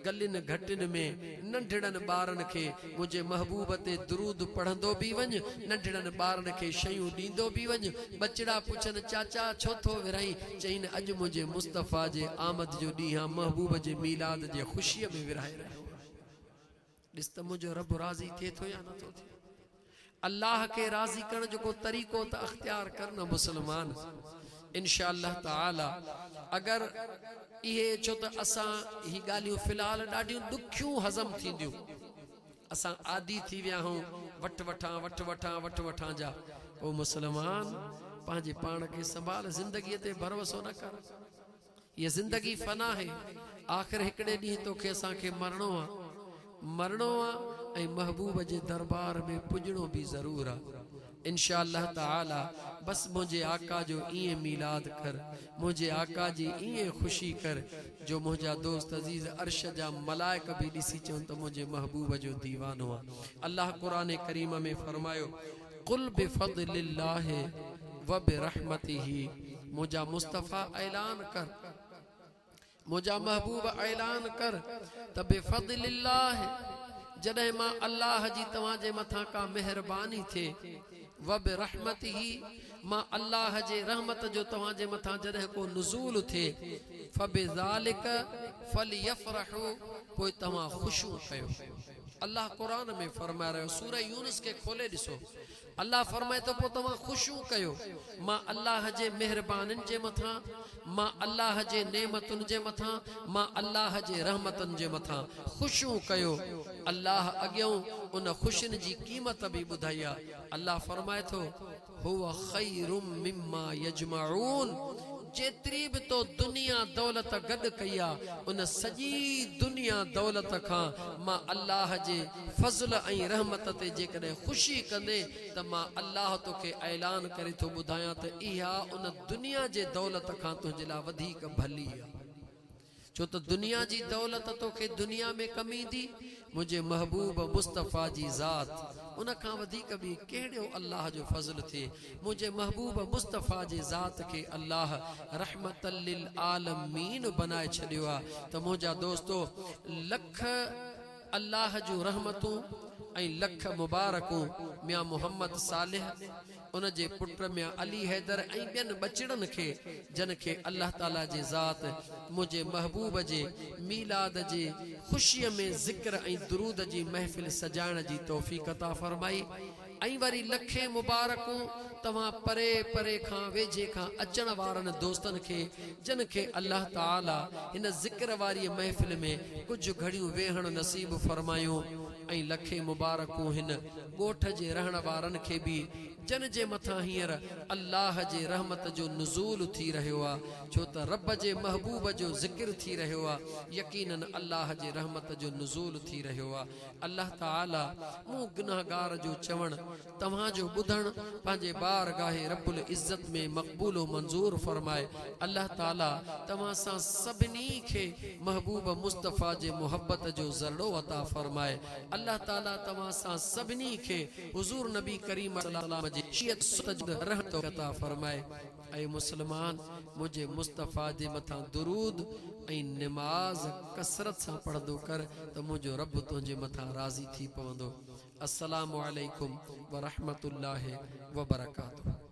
S1: गलिन घटिन में नंढड़नि ॿारनि खे मुंहिंजे महबूब ते दुरूद पढ़ंदो बि वञ नंढड़नि ॿारनि खे शयूं ॾींदो बि वञ बचड़ा पुछनि चाचा छो थो विरहाई चईनि अॼु मुंहिंजे मुस्तफ़ा जे आमद जो ॾींहुं आहे महबूब जे मीलाद जे ख़ुशीअ में विरहाए रहियो ॾिस त मुंहिंजो रब राज़ी थिए थो या नथो थिए अल्लाह के राज़ी करण जो को तरीक़ो त अख्तियार कर न मुसलमान इंशाअल्लाह ताला अगर ये छो त असां ही ॻाल्हियूं फ़िलहाल ॾाढियूं ॾुखियूं हज़म थींदियूं असां आदी थी विया हूं वठ वठां जा ओ मुसलमान पंहिंजे पाण खे संभाल ज़िंदगीअ ते भरोसो न कर ये ज़िंदगी फना है आख़िर हिकिड़े ॾींहुं तोखे असांखे मरणो आहे ऐं महबूब जे दरबार में पुॼणो भी ज़रूर आहे इंशाअल्लाह ताला बस मुझे आका जो इए मीलाद कर मुझे आका जी इए खुशी कर जो मुझा दोस्त अजीज अर्श जा मलाइक भी दिसी चवन तो मुझे महबूब जो दीवानो आहे अल्लाह कुरान करीम में फरमायो कुल बिफज़लिल्लाह व बिरहमतिही मुझा मुस्तफ़ा ऐलान कर मुझा महबूब ऐलान कर त बिफज़लिल्लाह जॾहिं मां अल्लाह जी तव्हांजे मथां का मेहरबानी थे व बिरहमतिही मां अल्लाह जे रहमत जो तव्हांजे मथां जॾहिं को नुज़ूल थे फबिज़ालिक फलयफरहू पोइ तव्हां खुशू कयो अल्लाह कुरान में फरमाए रहियो सूरह यूनुस के खोले ॾिसो अल्लाह फरमाए तो पोइ तव्हां खुशू कयो मां अल्लाह जे मेहरबानिन जे मथां मां अल्लाह जे नेमतुन जे मथां मां अल्लाह जे रहमतन जे मथां खुशू कयो अल्लाह अॻियों उन खुशिन जी क़ीमत भी ॿुधाई आहे अल्लाह फरमाए थो हुव खैरुम मिम्मा यजमऊन जेतरी भी तो दुनिया दौलत गड कया उन सजी दुनिया दौलत खां मां अल्लाह जे फज़ल ऐं रहमत ते जेकॾहिं खुशी कंदे त मां अल्लाह तोखे ऐलान करे थो ॿुधायां त इहा उन दुनिया जे दौलत खां तुंहिंजे लाइ वधीक भली आहे छो त दुनिया जी दौलत तोखे दुनिया में कमी दी मुझे महबूब मुस्तफ़ा जी ज़ात उन खां वधीक भी कहिड़ो अल्लाह जो फज़ल थे मुझे महबूब मुस्तफ़ा जी ज़ात के अल्लाह रहमतल लिल आलमीन बनाए छॾियो आहे त मुंहिंजा दोस्तो लख अल्लाह जो रहमतूं ऐं लख मुबारकूं मियां मोहम्मद सालिह उन जे पुट मियां अली हैदर ऐं ॿियनि बचड़नि खे जन खे अल्लाह ताला जे ज़ात मुझे महबूब जे मीलाद जे खुशीअ में ज़िक्र ऐं दुरूद जी महफ़िल सजाइण जी तौफ़ीक़ अता फरमाई ऐं वरी लखे मुबारकूं तव्हां परे परे खां वेझे खां अचण वारनि दोस्तनि खे जन खे अल्लाह ताला हिन ज़िक्र वारी महफ़िल में कुछ घड़ियूं वेहण नसीब फरमायूं ऐं लखे मुबारकूं हिन ॻोठ जे रहण वारनि खे भी जन जे मथां हींअर अल्लाह जे रहमत जो नुज़ूल थी रहियो आहे छो त रब जे महबूब जो ज़िक्र थी रहियो आहे यकीनन अल्लाह जे रहमत जो नुज़ूल थी रहियो आहे अल्लाह ताला मूं गुनाहगार जो चवण तव्हां जो ॿुधण पंहिंजे बारगाहे रब्बुल इज़्ज़त में मक़बूल व मंज़ूर फरमाए अल्लाह ताला तव्हां सां सभिनी खे महबूब मुस्तफ़ा जे मोहब्बत जो ज़रड़ो अता फरमाए अल्लाह ताला तव्हां सां सभिनी खे हुज़ूर नबी करीम सल्लल्लाहु अलैहि शियत सजद रहमत अता फरमाए ऐ मुसलमान मुझे मुस्तफ़ा जे मथां दुरूद ऐं नमाज कसरत सां पढ़ंदो कर त मुंहिंजो रब तुंहिंजे मथां राज़ी थी पवंदो अस्सलामु अलैकुम व रहमतुल्लाहि व बरकातुहू।